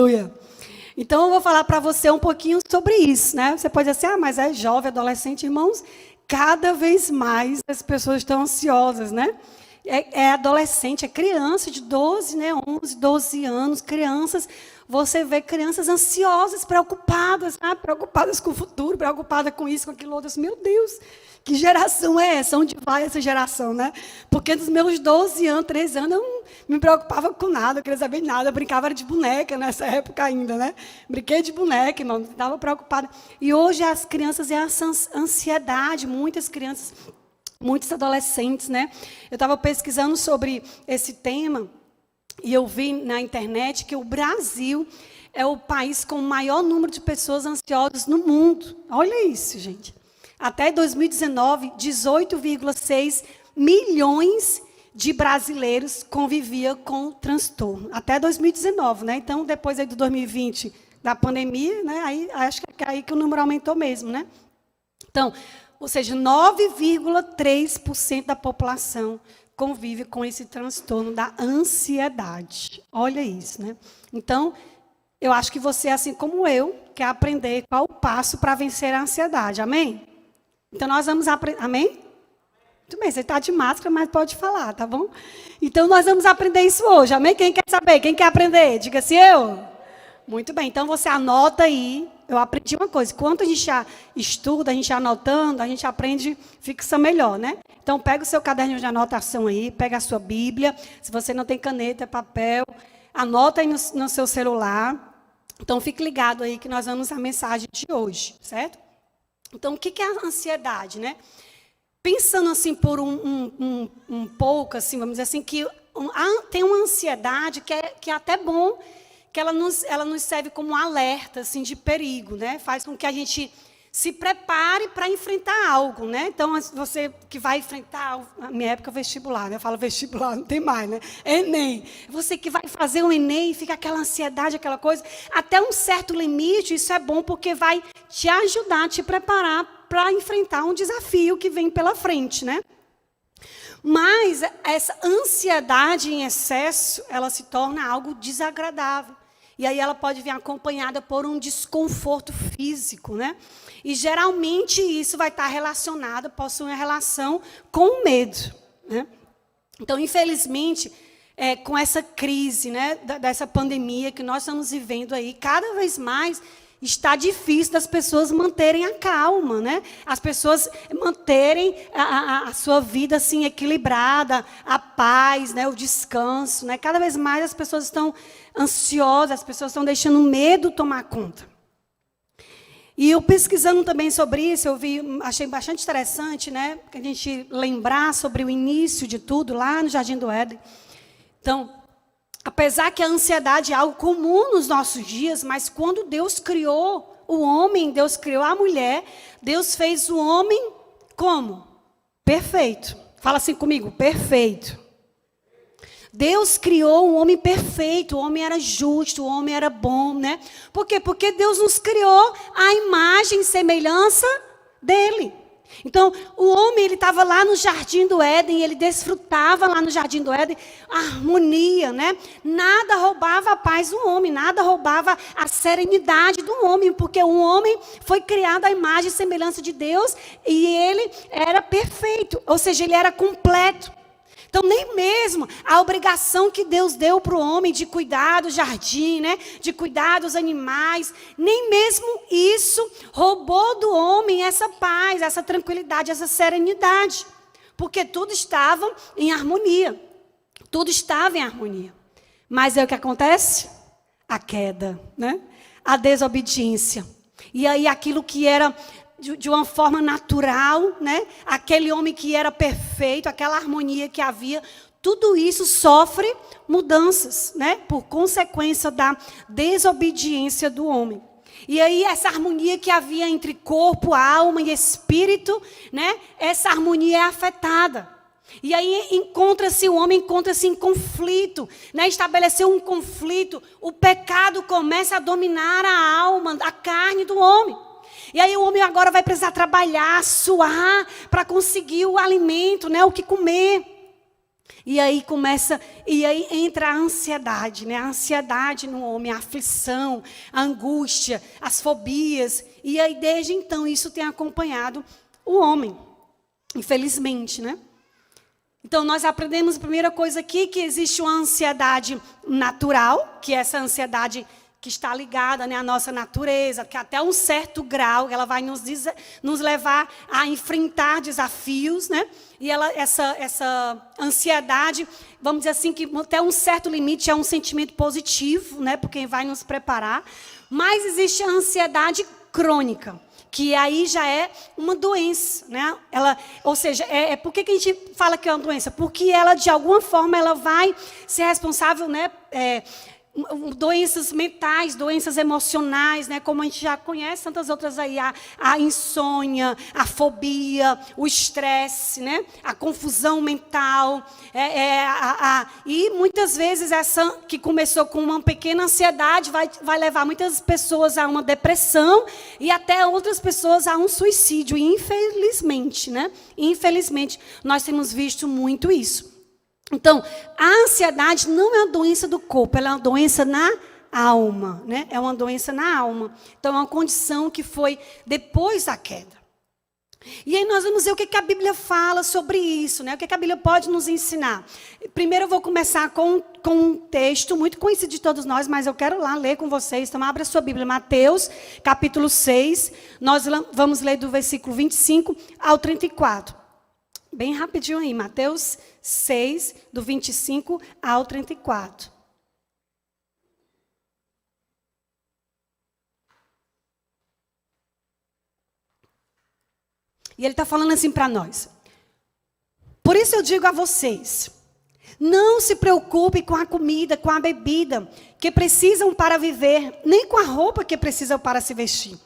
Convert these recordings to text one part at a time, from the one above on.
Aleluia. Então, eu vou falar para você um pouquinho sobre isso, né? Você pode dizer assim, mas é jovem, adolescente, irmãos. Cada vez mais as pessoas estão ansiosas, né? É adolescente, é criança de 12, né, 11, 12 anos, crianças. Você vê crianças ansiosas, preocupadas, sabe? Preocupadas com o futuro, preocupadas com isso, com aquilo outro. Meu Deus, que geração é essa? Onde vai essa geração, né? Porque dos meus 12 anos, 13 anos, eu não me preocupava com nada, eu queria saber de nada. Eu brincava de boneca nessa época ainda, né? Brinquei de boneca, irmão, não estava preocupada. E hoje as crianças, é essa ansiedade, muitas crianças, muitos adolescentes, né? Eu estava pesquisando sobre esse tema e eu vi na internet que o Brasil é o país com o maior número de pessoas ansiosas no mundo. Olha isso, gente. Até 2019, 18,6 milhões de brasileiros conviviam com o transtorno. Até 2019, né? Então, depois aí do 2020, da pandemia, né? Aí, acho que é aí que o número aumentou mesmo, né? Então, ou seja, 9,3% da população convive com esse transtorno da ansiedade. Olha isso, né? Então, eu acho que você, assim como eu, quer aprender qual o passo para vencer a ansiedade. Amém? Então, nós vamos aprender. Amém? Muito bem, você está de máscara, mas pode falar, tá bom? Então, nós vamos aprender isso hoje. Amém? Quem quer saber? Quem quer aprender? Diga assim, eu. Muito bem, então você anota aí. Eu aprendi uma coisa, quando a gente já estuda, a gente anotando, a gente aprende, fixa melhor, né? Então, pega o seu caderno de anotação aí, pega a sua Bíblia. Se você não tem caneta, papel, anota aí no seu celular. Então, fique ligado aí que nós vamos a mensagem de hoje, certo? Então, o que é a ansiedade, né? Pensando assim por um pouco, assim, vamos dizer assim, que tem uma ansiedade que é até bom, que ela nos serve como um alerta assim, de perigo, né? Faz com que a gente se prepare para enfrentar algo, né? Então, você que vai enfrentar, na minha época, vestibular, né? Eu falo vestibular, não tem mais, né? Enem. Você que vai fazer o Enem, fica aquela ansiedade, aquela coisa. Até um certo limite, isso é bom, porque vai te ajudar, a te preparar para enfrentar um desafio que vem pela frente, né? Mas essa ansiedade em excesso, ela se torna algo desagradável. E aí ela pode vir acompanhada por um desconforto físico, né? E geralmente isso vai estar relacionado, possui uma relação com o medo, né? Então, infelizmente, com essa crise, né, dessa pandemia que nós estamos vivendo aí, cada vez mais está difícil das pessoas manterem a calma, né? As pessoas manterem a sua vida assim equilibrada, a paz, né, o descanso, né? Cada vez mais as pessoas estão ansiosas, as pessoas estão deixando o medo tomar conta. E eu pesquisando também sobre isso, achei bastante interessante, né, a gente lembrar sobre o início de tudo lá no Jardim do Éden. Então, apesar que a ansiedade é algo comum nos nossos dias, mas quando Deus criou o homem, Deus criou a mulher, Deus fez o homem como? Perfeito. Fala assim comigo, perfeito. Deus criou um homem perfeito, o homem era justo, o homem era bom, né? Por quê? Porque Deus nos criou à imagem e semelhança dele. Então, o homem, ele estava lá no Jardim do Éden, ele desfrutava lá no Jardim do Éden a harmonia, né? Nada roubava a paz do homem, nada roubava a serenidade do homem, porque o homem foi criado à imagem e semelhança de Deus e ele era perfeito, ou seja, ele era completo. Então, nem mesmo a obrigação que Deus deu para o homem de cuidar do jardim, né, de cuidar dos animais, nem mesmo isso roubou do homem essa paz, essa tranquilidade, essa serenidade. Porque tudo estava em harmonia. Tudo estava em harmonia. Mas é o que acontece? A queda, né? A desobediência. E aí aquilo que era de uma forma natural, né? Aquele homem que era perfeito, aquela harmonia que havia, tudo isso sofre mudanças, né? Por consequência da desobediência do homem. E aí essa harmonia que havia entre corpo, alma e espírito, né? Essa harmonia é afetada. E aí o homem encontra-se em conflito, né? Estabeleceu um conflito, o pecado começa a dominar a alma, a carne do homem. E aí o homem agora vai precisar trabalhar, suar, para conseguir o alimento, né, o que comer. E aí entra a ansiedade, né? A ansiedade no homem, a aflição, a angústia, as fobias. E aí, desde então, isso tem acompanhado o homem, infelizmente, né? Então, nós aprendemos a primeira coisa aqui, que existe uma ansiedade natural, que é essa ansiedade que está ligada, né, à nossa natureza, que até um certo grau ela vai nos levar a enfrentar desafios, né? E essa ansiedade, vamos dizer assim, que até um certo limite é um sentimento positivo, né? Porque vai nos preparar. Mas existe a ansiedade crônica, que aí já é uma doença, né? Ou seja, por que a gente fala que é uma doença? Porque ela, de alguma forma, ela vai ser responsável, né? Doenças mentais, doenças emocionais, né? Como a gente já conhece, tantas outras aí, a insônia, a fobia, o estresse, né? A confusão mental. E muitas vezes essa que começou com uma pequena ansiedade vai levar muitas pessoas a uma depressão e até outras pessoas a um suicídio. E infelizmente, né? Infelizmente, nós temos visto muito isso. Então, a ansiedade não é uma doença do corpo, ela é uma doença na alma, né? É uma doença na alma. Então, é uma condição que foi depois da queda. E aí nós vamos ver o que a Bíblia fala sobre isso, né? O que a Bíblia pode nos ensinar. Primeiro eu vou começar com um texto muito conhecido de todos nós, mas eu quero lá ler com vocês. Então, abra sua Bíblia, Mateus, capítulo 6. Nós vamos ler do versículo 25 ao 34. Bem rapidinho aí, Mateus 6, do 25 ao 34. E ele está falando assim para nós. Por isso eu digo a vocês, não se preocupe com a comida, com a bebida que precisam para viver, nem com a roupa que precisam para se vestir.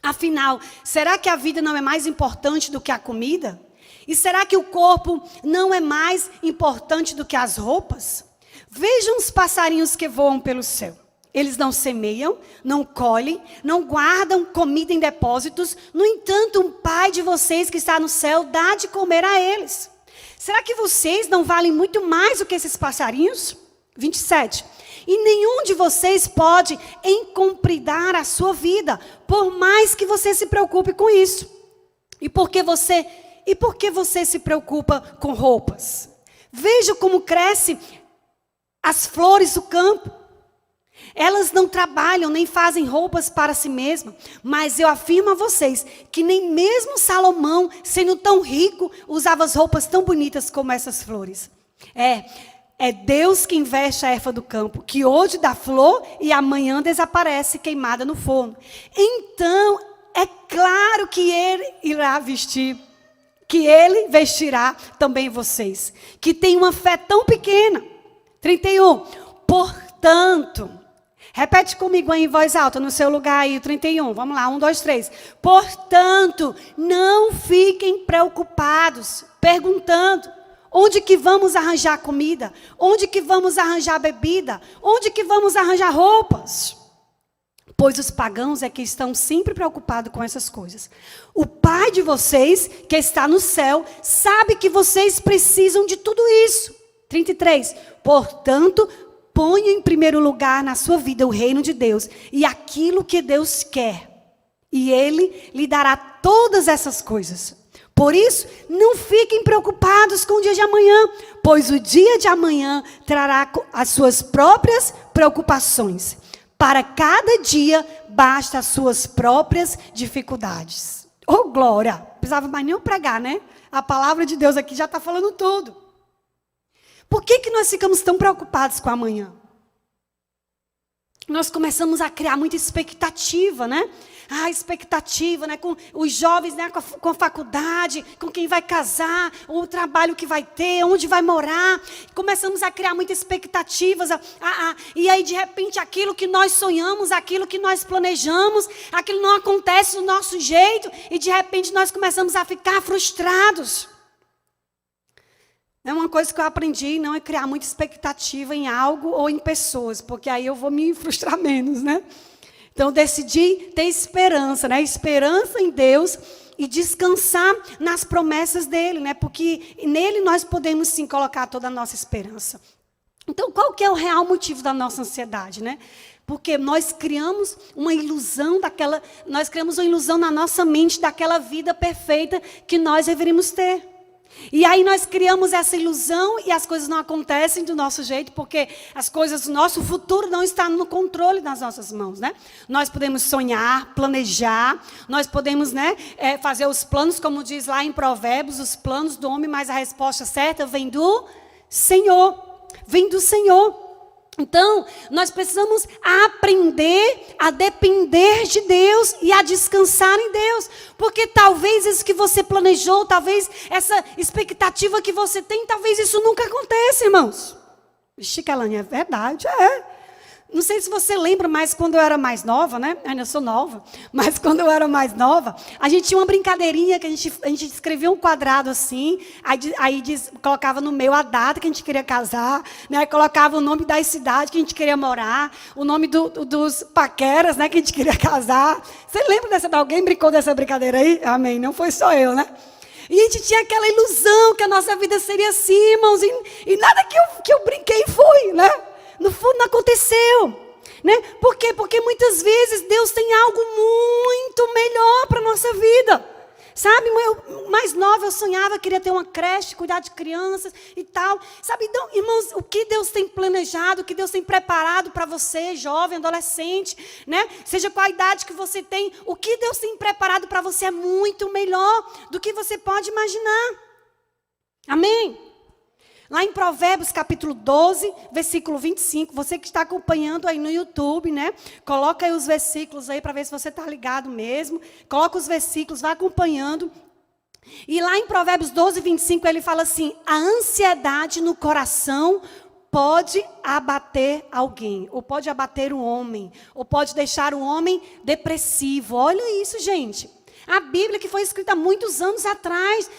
Afinal, será que a vida não é mais importante do que a comida? E será que o corpo não é mais importante do que as roupas? Vejam os passarinhos que voam pelo céu. Eles não semeiam, não colhem, não guardam comida em depósitos. No entanto, um Pai de vocês que está no céu dá de comer a eles. Será que vocês não valem muito mais do que esses passarinhos? 27. E nenhum de vocês pode encompridar a sua vida, por mais que você se preocupe com isso. E por que você se preocupa com roupas? Veja como crescem as flores do campo. Elas não trabalham nem fazem roupas para si mesmas. Mas eu afirmo a vocês que nem mesmo Salomão, sendo tão rico, usava as roupas tão bonitas como essas flores. É Deus quem veste a erva do campo, que hoje dá flor e amanhã desaparece queimada no forno. Então, é claro que Ele irá vestir, que Ele vestirá também vocês, que tem uma fé tão pequena. 31. Portanto, repete comigo aí em voz alta, no seu lugar aí, 31. Vamos lá, 1, 2, 3. Portanto, não fiquem preocupados, perguntando, onde que vamos arranjar comida? Onde que vamos arranjar bebida? Onde que vamos arranjar roupas? Pois os pagãos é que estão sempre preocupados com essas coisas. O Pai de vocês, que está no céu, sabe que vocês precisam de tudo isso. 33. Portanto, ponha em primeiro lugar na sua vida o reino de Deus e aquilo que Deus quer. E Ele lhe dará todas essas coisas. Por isso, não fiquem preocupados com o dia de amanhã, pois o dia de amanhã trará as suas próprias preocupações. Para cada dia, basta as suas próprias dificuldades. Oh, glória! Não precisava mais nem eu pregar, né? A palavra de Deus aqui já está falando tudo. Por que nós ficamos tão preocupados com amanhã? Nós começamos a criar muita expectativa, né? Expectativa, né? Com os jovens, né? Com a faculdade, com quem vai casar, o trabalho que vai ter, onde vai morar. Começamos a criar muitas expectativas. E aí, de repente, aquilo que nós sonhamos, aquilo que nós planejamos, aquilo não acontece do nosso jeito. E, de repente, nós começamos a ficar frustrados. É uma coisa que eu aprendi, não é criar muita expectativa em algo ou em pessoas, porque aí eu vou me frustrar menos, né? Então, eu decidi ter esperança, né? Esperança em Deus e descansar nas promessas dele, né? Porque nele nós podemos sim colocar toda a nossa esperança. Então, qual que é o real motivo da nossa ansiedade, né? Porque nós criamos uma ilusão na nossa mente daquela vida perfeita que nós deveríamos ter. E aí nós criamos essa ilusão e as coisas não acontecem do nosso jeito, porque as coisas do nosso futuro não estão no controle das nossas mãos, né? Nós podemos sonhar, planejar, nós podemos, né, fazer os planos, como diz lá em Provérbios, os planos do homem, mas a resposta certa vem do Senhor. Vem do Senhor. Então, nós precisamos aprender a depender de Deus e a descansar em Deus. Porque talvez isso que você planejou, talvez essa expectativa que você tem, talvez isso nunca aconteça, irmãos. Vixe, Kelane, é verdade, é. Não sei se você lembra, mas quando eu era mais nova, né? Ainda sou nova, mas quando eu era mais nova, a gente tinha uma brincadeirinha que a gente escrevia um quadrado assim, colocava no meio a data que a gente queria casar, né? Colocava o nome da cidade que a gente queria morar, o nome dos paqueras, né? Que a gente queria casar. Você lembra alguém brincou dessa brincadeira aí? Amém, não foi só eu, né? E a gente tinha aquela ilusão que a nossa vida seria assim, irmãos, e nada que eu brinquei foi, né? No fundo não aconteceu, né? Por quê? Porque muitas vezes Deus tem algo muito melhor para a nossa vida. Sabe, eu, mais nova eu sonhava, queria ter uma creche, cuidar de crianças e tal. Sabe, então, irmãos, o que Deus tem planejado, o que Deus tem preparado para você, jovem, adolescente, né? Seja qual a idade que você tem, o que Deus tem preparado para você é muito melhor do que você pode imaginar. Amém? Lá em Provérbios, capítulo 12, versículo 25, você que está acompanhando aí no YouTube, né? Coloca aí os versículos aí para ver se você está ligado mesmo. Coloca os versículos, vai acompanhando. E lá em Provérbios 12, 25, ele fala assim: a ansiedade no coração pode abater alguém, ou pode abater um homem, ou pode deixar um homem depressivo. Olha isso, gente. A Bíblia, que foi escrita há muitos anos atrás,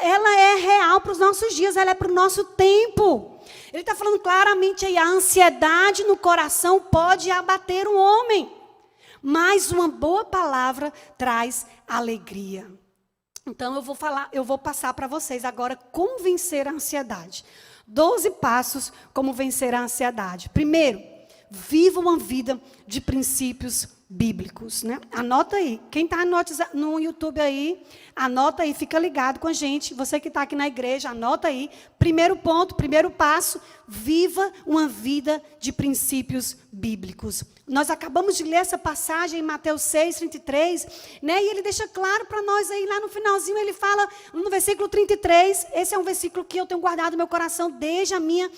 ela é real para os nossos dias, ela é para o nosso tempo. Ele está falando claramente aí, a ansiedade no coração pode abater um homem, mas uma boa palavra traz alegria. Então eu vou passar para vocês agora como vencer a ansiedade. 12 passos como vencer a ansiedade. Primeiro, viva uma vida de princípios bíblicos, né? Anota aí. Quem está no YouTube aí, anota aí, fica ligado com a gente. Você que está aqui na igreja, anota aí. Primeiro ponto, primeiro passo, viva uma vida de princípios bíblicos. Nós acabamos de ler essa passagem em Mateus 6, 33, né? E ele deixa claro para nós aí, lá no finalzinho, ele fala, no versículo 33, esse é um versículo que eu tenho guardado no meu coração desde a minha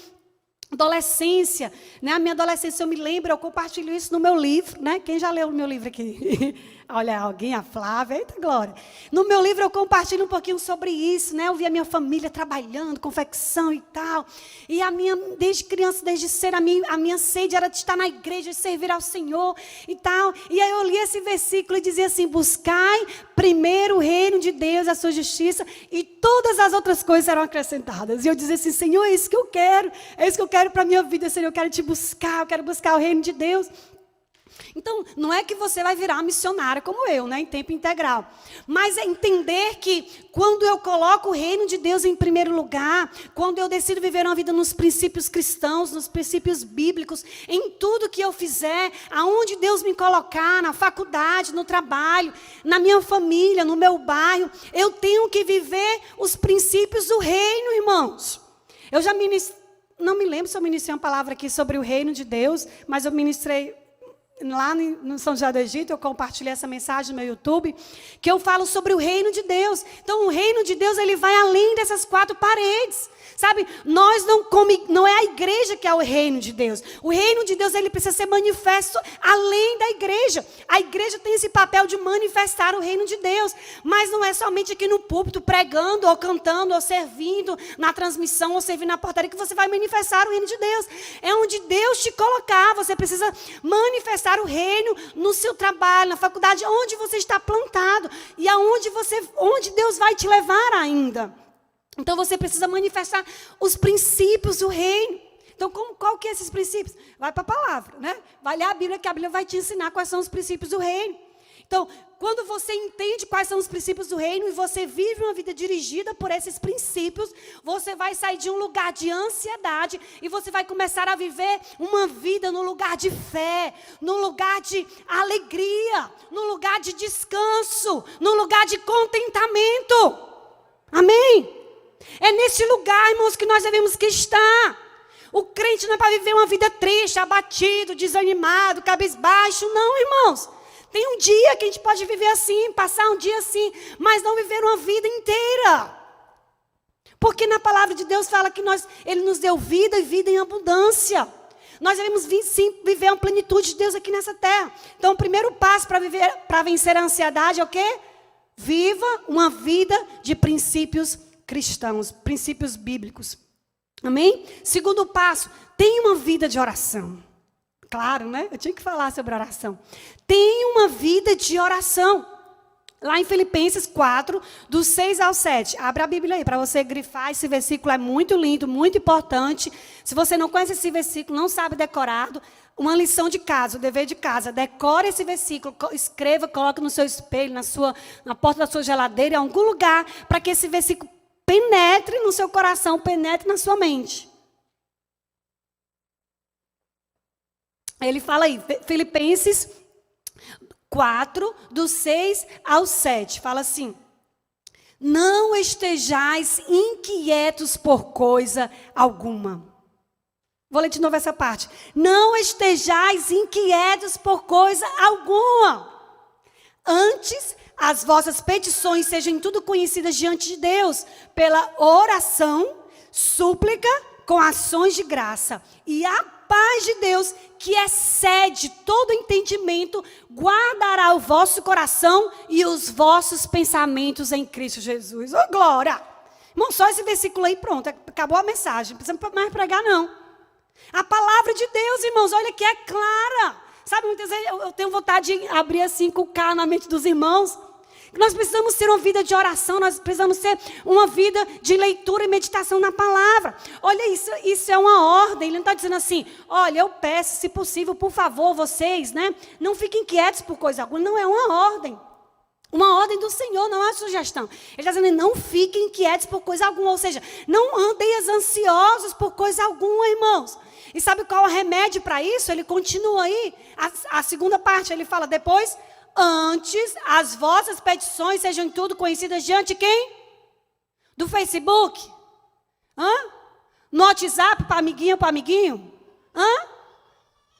adolescência, né? A minha adolescência, eu me lembro, eu compartilho isso no meu livro, né? Quem já leu o meu livro aqui? Olha, alguém, a Flávia, eita glória. No meu livro eu compartilho um pouquinho sobre isso, né? Eu vi a minha família trabalhando, confecção e tal. E desde criança, desde cedo, a minha sede era de estar na igreja, de servir ao Senhor e tal. E aí eu li esse versículo e dizia assim: buscai primeiro o reino de Deus, a sua justiça, e todas as outras coisas serão acrescentadas. E eu dizia assim: Senhor, é isso que eu quero para a minha vida, Senhor, eu quero te buscar, eu quero buscar o reino de Deus. Então, não é que você vai virar missionária como eu, né, em tempo integral. Mas é entender que quando eu coloco o reino de Deus em primeiro lugar, quando eu decido viver uma vida nos princípios cristãos, nos princípios bíblicos, em tudo que eu fizer, aonde Deus me colocar, na faculdade, no trabalho, na minha família, no meu bairro, eu tenho que viver os princípios do reino, irmãos. Eu já não me lembro se eu ministrei uma palavra aqui sobre o reino de Deus, mas eu ministrei lá no São José do Egito, eu compartilhei essa mensagem no meu YouTube, que eu falo sobre o reino de Deus. Então, o reino de Deus, ele vai além dessas 4 paredes. Sabe, não é a igreja que é o reino de Deus. O reino de Deus, ele precisa ser manifesto além da igreja. A igreja tem esse papel de manifestar o reino de Deus. Mas não é somente aqui no púlpito, pregando, ou cantando, ou servindo na transmissão, ou servindo na portaria, que você vai manifestar o reino de Deus. É onde Deus te colocar. Você precisa manifestar o reino no seu trabalho, na faculdade, onde você está plantado. E onde Deus vai te levar ainda. Então, você precisa manifestar os princípios do reino. Então, qual que é esses princípios? Vai para a palavra, né? Vai ler a Bíblia, que a Bíblia vai te ensinar quais são os princípios do reino. Então, quando você entende quais são os princípios do reino e você vive uma vida dirigida por esses princípios, você vai sair de um lugar de ansiedade e você vai começar a viver uma vida no lugar de fé, no lugar de alegria, no lugar de descanso, no lugar de contentamento. Amém? É nesse lugar, irmãos, que nós devemos que estar. O crente não é para viver uma vida triste, abatido, desanimado, cabisbaixo. Não, irmãos. Tem um dia que a gente pode viver assim, passar um dia assim, mas não viver uma vida inteira. Porque na palavra de Deus fala que Ele nos deu vida e vida em abundância. Nós devemos sim viver a plenitude de Deus aqui nessa terra. Então o primeiro passo para vencer a ansiedade é o quê? Viva uma vida de princípios cristãos, princípios bíblicos. Amém? Segundo passo, tenha uma vida de oração. Claro, né? Eu tinha que falar sobre oração. Tenha uma vida de oração. Lá em Filipenses 4, do 6 ao 7. Abra a Bíblia aí para você grifar. Esse versículo é muito lindo, muito importante. Se você não conhece esse versículo, não sabe decorado, uma lição de casa, o dever de casa. Decore esse versículo, escreva, coloque no seu espelho, na porta da sua geladeira, em algum lugar, para que esse versículo penetre no seu coração, penetre na sua mente. Ele fala aí, Filipenses 4, do 6 ao 7. Fala assim: não estejais inquietos por coisa alguma. Vou ler de novo essa parte. Não estejais inquietos por coisa alguma. Antes, as vossas petições sejam tudo conhecidas diante de Deus, pela oração, súplica, com ações de graça. E a paz de Deus, que excede todo entendimento, guardará o vosso coração e os vossos pensamentos em Cristo Jesus. Ô, glória! Irmão, só esse versículo aí, pronto, acabou a mensagem. Não precisa mais pregar, não. A palavra de Deus, irmãos, olha que é clara. Sabe, muitas vezes eu tenho vontade de abrir assim, cucar na mente dos irmãos. Nós precisamos ter uma vida de oração, nós precisamos ter uma vida de leitura e meditação na palavra. Olha, isso é uma ordem. Ele não está dizendo assim, olha, eu peço, se possível, por favor, vocês, né, não fiquem inquietos por coisa alguma. Não, é uma ordem. Uma ordem do Senhor, não é uma sugestão. Ele está dizendo, não fiquem inquietos por coisa alguma. Ou seja, não andem ansiosos por coisa alguma, irmãos. E sabe qual é o remédio para isso? Ele continua aí. A segunda parte, ele fala depois... Antes, as vossas petições sejam tudo conhecidas diante de quem? Do Facebook? No WhatsApp, para amiguinho, para amiguinho?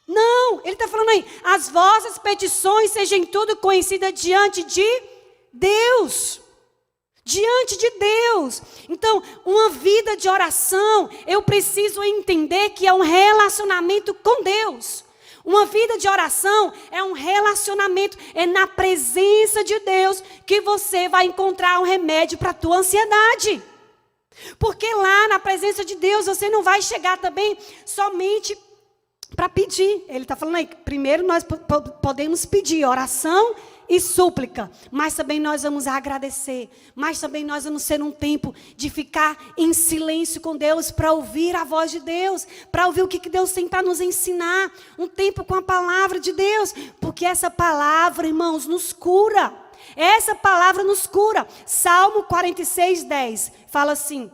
Não, ele está falando aí, as vossas petições sejam tudo conhecidas diante de Deus. Diante de Deus. Então, uma vida de oração, eu preciso entender que é um relacionamento com Deus. Uma vida de oração é um relacionamento, é na presença de Deus que você vai encontrar um remédio para a tua ansiedade. Porque lá na presença de Deus você não vai chegar também somente para pedir. Ele está falando aí, primeiro nós podemos pedir oração e súplica, mas também nós vamos agradecer, mas também nós vamos ter um tempo de ficar em silêncio com Deus, para ouvir a voz de Deus, para ouvir o que Deus tem para nos ensinar, um tempo com a palavra de Deus, porque essa palavra, irmãos, nos cura, essa palavra nos cura. Salmo 46, 10, fala assim,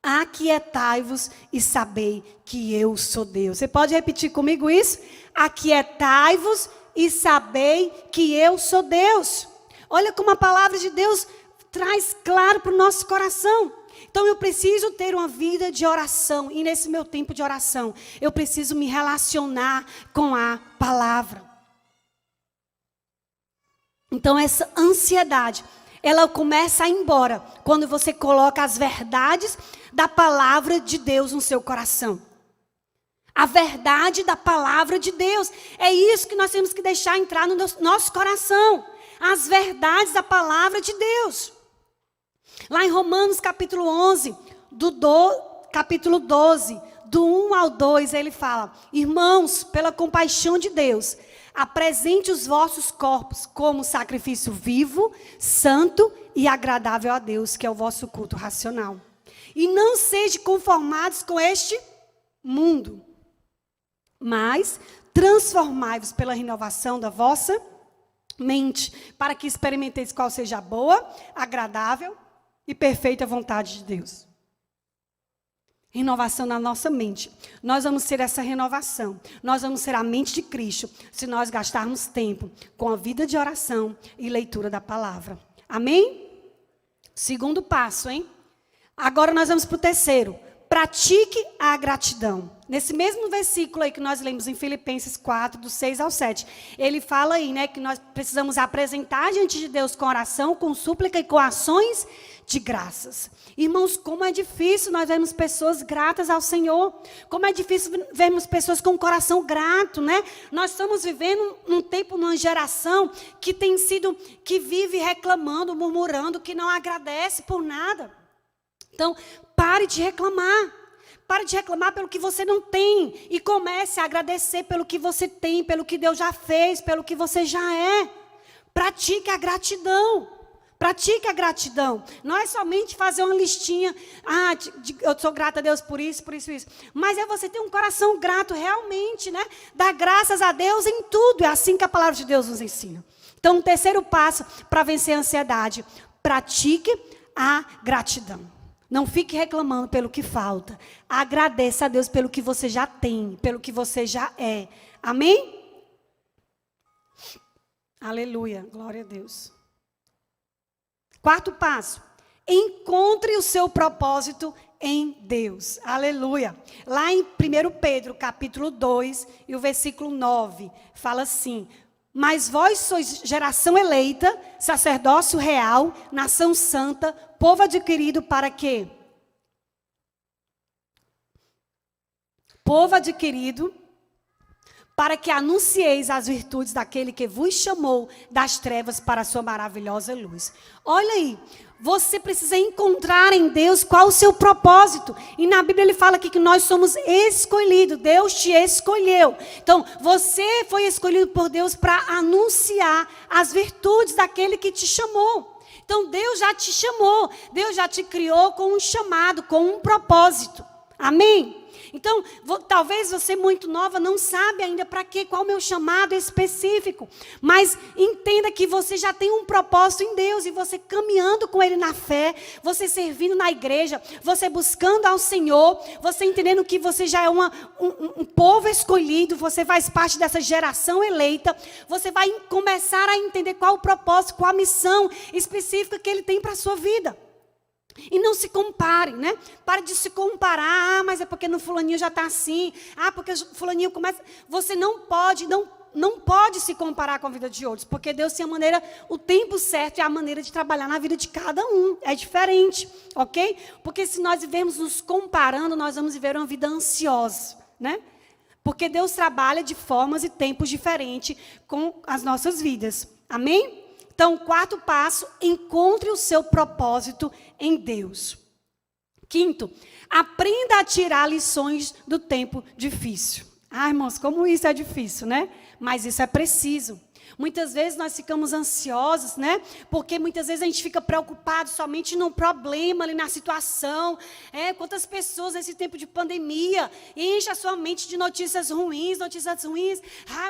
aquietai-vos e sabei que eu sou Deus. Você pode repetir comigo isso? Aquietai-vos e sabei que eu sou Deus. Olha como a palavra de Deus traz claro para o nosso coração. Então eu preciso ter uma vida de oração. E nesse meu tempo de oração, eu preciso me relacionar com a palavra. Então essa ansiedade, ela começa a ir embora quando você coloca as verdades da palavra de Deus no seu coração. A verdade da palavra de Deus. É isso que nós temos que deixar entrar no nosso coração. As verdades da palavra de Deus. Lá em Romanos capítulo 11, capítulo 12, do 1 ao 2, ele fala, irmãos, pela compaixão de Deus, apresente os vossos corpos como sacrifício vivo, santo e agradável a Deus, que é o vosso culto racional. E não sejam conformados com este mundo, mas transformai-vos pela renovação da vossa mente, para que experimenteis qual seja a boa, agradável e perfeita vontade de Deus. Renovação na nossa mente. Nós vamos ser essa renovação. Nós vamos ser a mente de Cristo, se nós gastarmos tempo com a vida de oração e leitura da palavra. Amém? Segundo passo, hein? Agora nós vamos para o terceiro. Pratique a gratidão. Nesse mesmo versículo aí que nós lemos em Filipenses 4, do 6 ao 7, ele fala aí, né, que nós precisamos apresentar diante de Deus com oração, com súplica e com ações de graças. Irmãos, como é difícil nós vermos pessoas gratas ao Senhor. Como é difícil vermos pessoas com o coração grato, né? Nós estamos vivendo num tempo, numa geração que vive reclamando, murmurando, que não agradece por nada. Então, pare de reclamar. Pare de reclamar pelo que você não tem. E comece a agradecer pelo que você tem, pelo que Deus já fez, pelo que você já é. Pratique a gratidão. Pratique a gratidão. Não é somente fazer uma listinha. Eu sou grata a Deus por isso, por isso, isso. Mas é você ter um coração grato realmente, né? Dar graças a Deus em tudo. É assim que a palavra de Deus nos ensina. Então, o terceiro passo para vencer a ansiedade. Pratique a gratidão. Não fique reclamando pelo que falta. Agradeça a Deus pelo que você já tem, pelo que você já é. Amém? Aleluia, glória a Deus. Quarto passo. Encontre o seu propósito em Deus. Aleluia. Lá em 1 Pedro, capítulo 2, e o versículo 9, fala assim: mas vós sois geração eleita, sacerdócio real, nação santa, povo adquirido para quê? Povo adquirido para que anuncieis as virtudes daquele que vos chamou das trevas para a sua maravilhosa luz. Olha aí, você precisa encontrar em Deus qual o seu propósito. E na Bíblia ele fala aqui que nós somos escolhidos, Deus te escolheu. Então, você foi escolhido por Deus para anunciar as virtudes daquele que te chamou. Então, Deus já te chamou, Deus já te criou com um chamado, com um propósito. Amém? Então, talvez você muito nova não sabe ainda para quê, qual o meu chamado específico. Mas entenda que você já tem um propósito em Deus e você caminhando com Ele na fé, você servindo na igreja, você buscando ao Senhor, você entendendo que você já é um povo escolhido, você faz parte dessa geração eleita, você vai começar a entender qual o propósito, qual a missão específica que Ele tem para a sua vida. E não se compare, né? Pare de se comparar. Mas é porque no fulaninho já está assim. Porque o fulaninho começa... Você não pode se comparar com a vida de outros. Porque Deus tem a maneira, o tempo certo e a maneira de trabalhar na vida de cada um. É diferente, ok? Porque se nós vivermos nos comparando, nós vamos viver uma vida ansiosa, né? Porque Deus trabalha de formas e tempos diferentes com as nossas vidas. Amém? Então, quarto passo, encontre o seu propósito em Deus. Quinto, aprenda a tirar lições do tempo difícil. Irmãos, como isso é difícil, né? Mas isso é preciso. Muitas vezes nós ficamos ansiosos, né? Porque muitas vezes a gente fica preocupado somente no problema, ali na situação. Quantas pessoas nesse tempo de pandemia enche a sua mente de notícias ruins.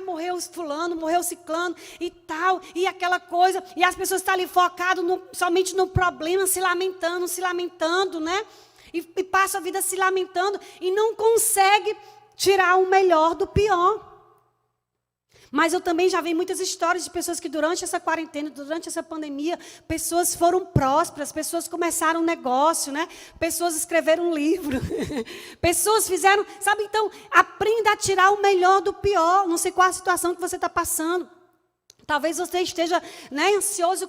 Morreu fulano, morreu ciclano e tal, e aquela coisa. E as pessoas estão ali focadas somente no problema, se lamentando, né? E passa a vida se lamentando e não consegue tirar o melhor do pior. Mas eu também já vi muitas histórias de pessoas que durante essa quarentena, durante essa pandemia, pessoas foram prósperas, pessoas começaram um negócio, né? Pessoas escreveram um livro, pessoas fizeram, sabe? Então, aprenda a tirar o melhor do pior. Não sei qual a situação que você está passando. Talvez você esteja, né, ansiosa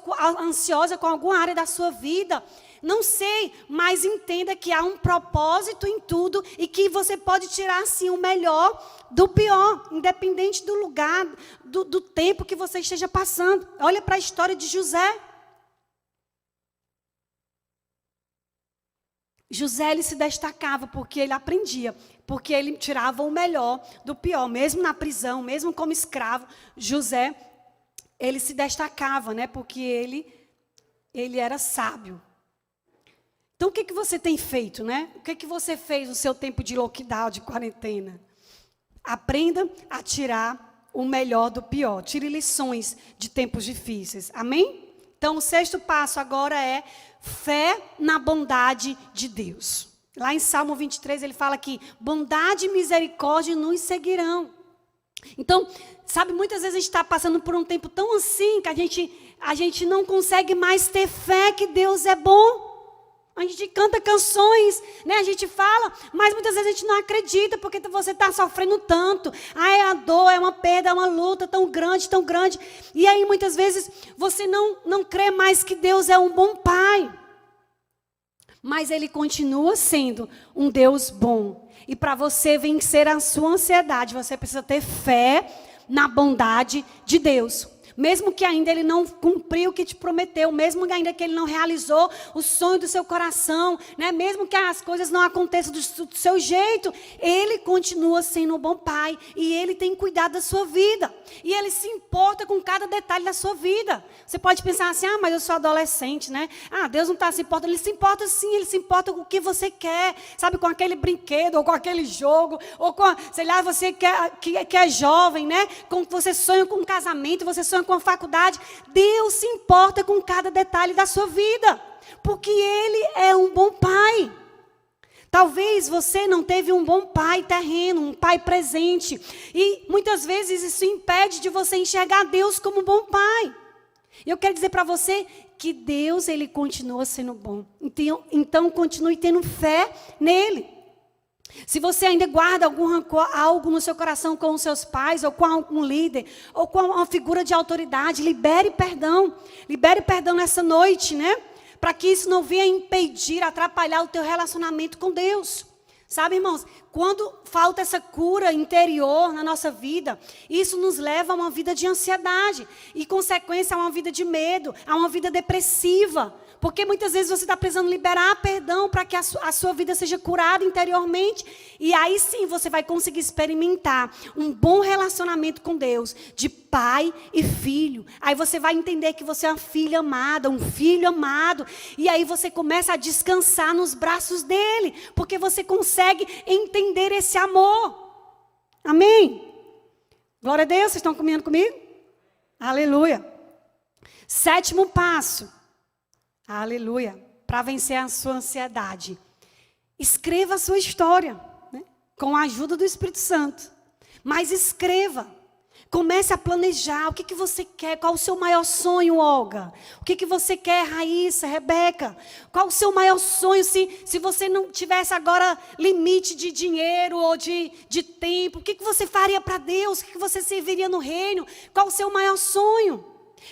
com alguma área da sua vida. Não sei, mas entenda que há um propósito em tudo e que você pode tirar, sim, o melhor do pior, independente do lugar, do tempo que você esteja passando. Olha para a história de José. José, ele se destacava porque ele aprendia, porque ele tirava o melhor do pior. Mesmo na prisão, mesmo como escravo, José, ele se destacava, né? Porque ele era sábio. Então, o que você tem feito, né? O que você fez no seu tempo de lockdown, de quarentena? Aprenda a tirar o melhor do pior. Tire lições de tempos difíceis. Amém? Então, o 6º passo agora é fé na bondade de Deus. Lá em Salmo 23, ele fala que bondade e misericórdia nos seguirão. Então, sabe, muitas vezes a gente está passando por um tempo tão assim que a gente não consegue mais ter fé que Deus é bom. A gente canta canções, né? A gente fala, mas muitas vezes a gente não acredita porque você está sofrendo tanto. É a dor, é uma perda, é uma luta tão grande, tão grande. E aí muitas vezes você não crê mais que Deus é um bom pai. Mas Ele continua sendo um Deus bom. E para você vencer a sua ansiedade, você precisa ter fé na bondade de Deus. Mesmo que ainda Ele não cumpriu o que te prometeu, mesmo que ainda que Ele não realizou o sonho do seu coração, né? Mesmo que as coisas não aconteçam do seu jeito, Ele continua sendo um bom pai e Ele tem cuidado da sua vida. E Ele se importa com cada detalhe da sua vida. Você pode pensar assim, mas eu sou adolescente, né? Deus não está se importando. Ele se importa sim, Ele se importa com o que você quer, sabe? Com aquele brinquedo, ou com aquele jogo, ou com, sei lá, você que é jovem, né? Com, você sonha com um casamento, você sonha com a faculdade. Deus se importa com cada detalhe da sua vida, porque Ele é um bom pai. Talvez você não teve um bom pai terreno, um pai presente, e muitas vezes isso impede de você enxergar Deus como um bom pai. Eu quero dizer para você que Deus, Ele continua sendo bom. Então continue tendo fé nele. Se você ainda guarda algum rancor, algo no seu coração com os seus pais, ou com algum líder, ou com uma figura de autoridade, libere perdão. Libere perdão nessa noite, né? Para que isso não venha impedir, atrapalhar o teu relacionamento com Deus. Sabe, irmãos, quando falta essa cura interior na nossa vida, isso nos leva a uma vida de ansiedade. E, consequência, a uma vida de medo, a uma vida depressiva. Porque muitas vezes você está precisando liberar perdão para que a sua vida seja curada interiormente. E aí sim você vai conseguir experimentar um bom relacionamento com Deus, de pai e filho. Aí você vai entender que você é uma filha amada, um filho amado. E aí você começa a descansar nos braços dele, porque você consegue entender esse amor. Amém? Glória a Deus, vocês estão caminhando comigo? Aleluia. 7º passo. Aleluia. Para vencer a sua ansiedade. Escreva a sua história, né? Com a ajuda do Espírito Santo. Mas escreva. Comece a planejar o que você quer. Qual o seu maior sonho, Olga? O que você quer, Raíssa, Rebeca? Qual o seu maior sonho se você não tivesse agora limite de dinheiro ou de tempo? O que você faria para Deus? O que você serviria no reino? Qual o seu maior sonho?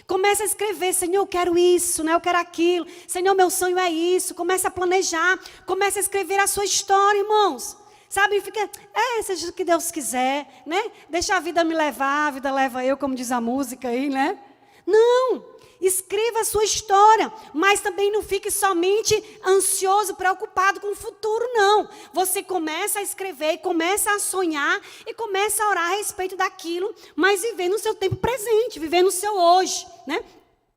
Comece a escrever, Senhor, eu quero isso, né? Eu quero aquilo. Senhor, meu sonho é isso. Comece a planejar. Comece a escrever a sua história, irmãos. Sabe, fica, seja o que Deus quiser, né? Deixa a vida me levar, a vida leva eu, como diz a música aí, né? Não, escreva a sua história, mas também não fique somente ansioso, preocupado com o futuro, não. Você começa a escrever, começa a sonhar e começa a orar a respeito daquilo, mas viver no seu tempo presente, viver no seu hoje, né?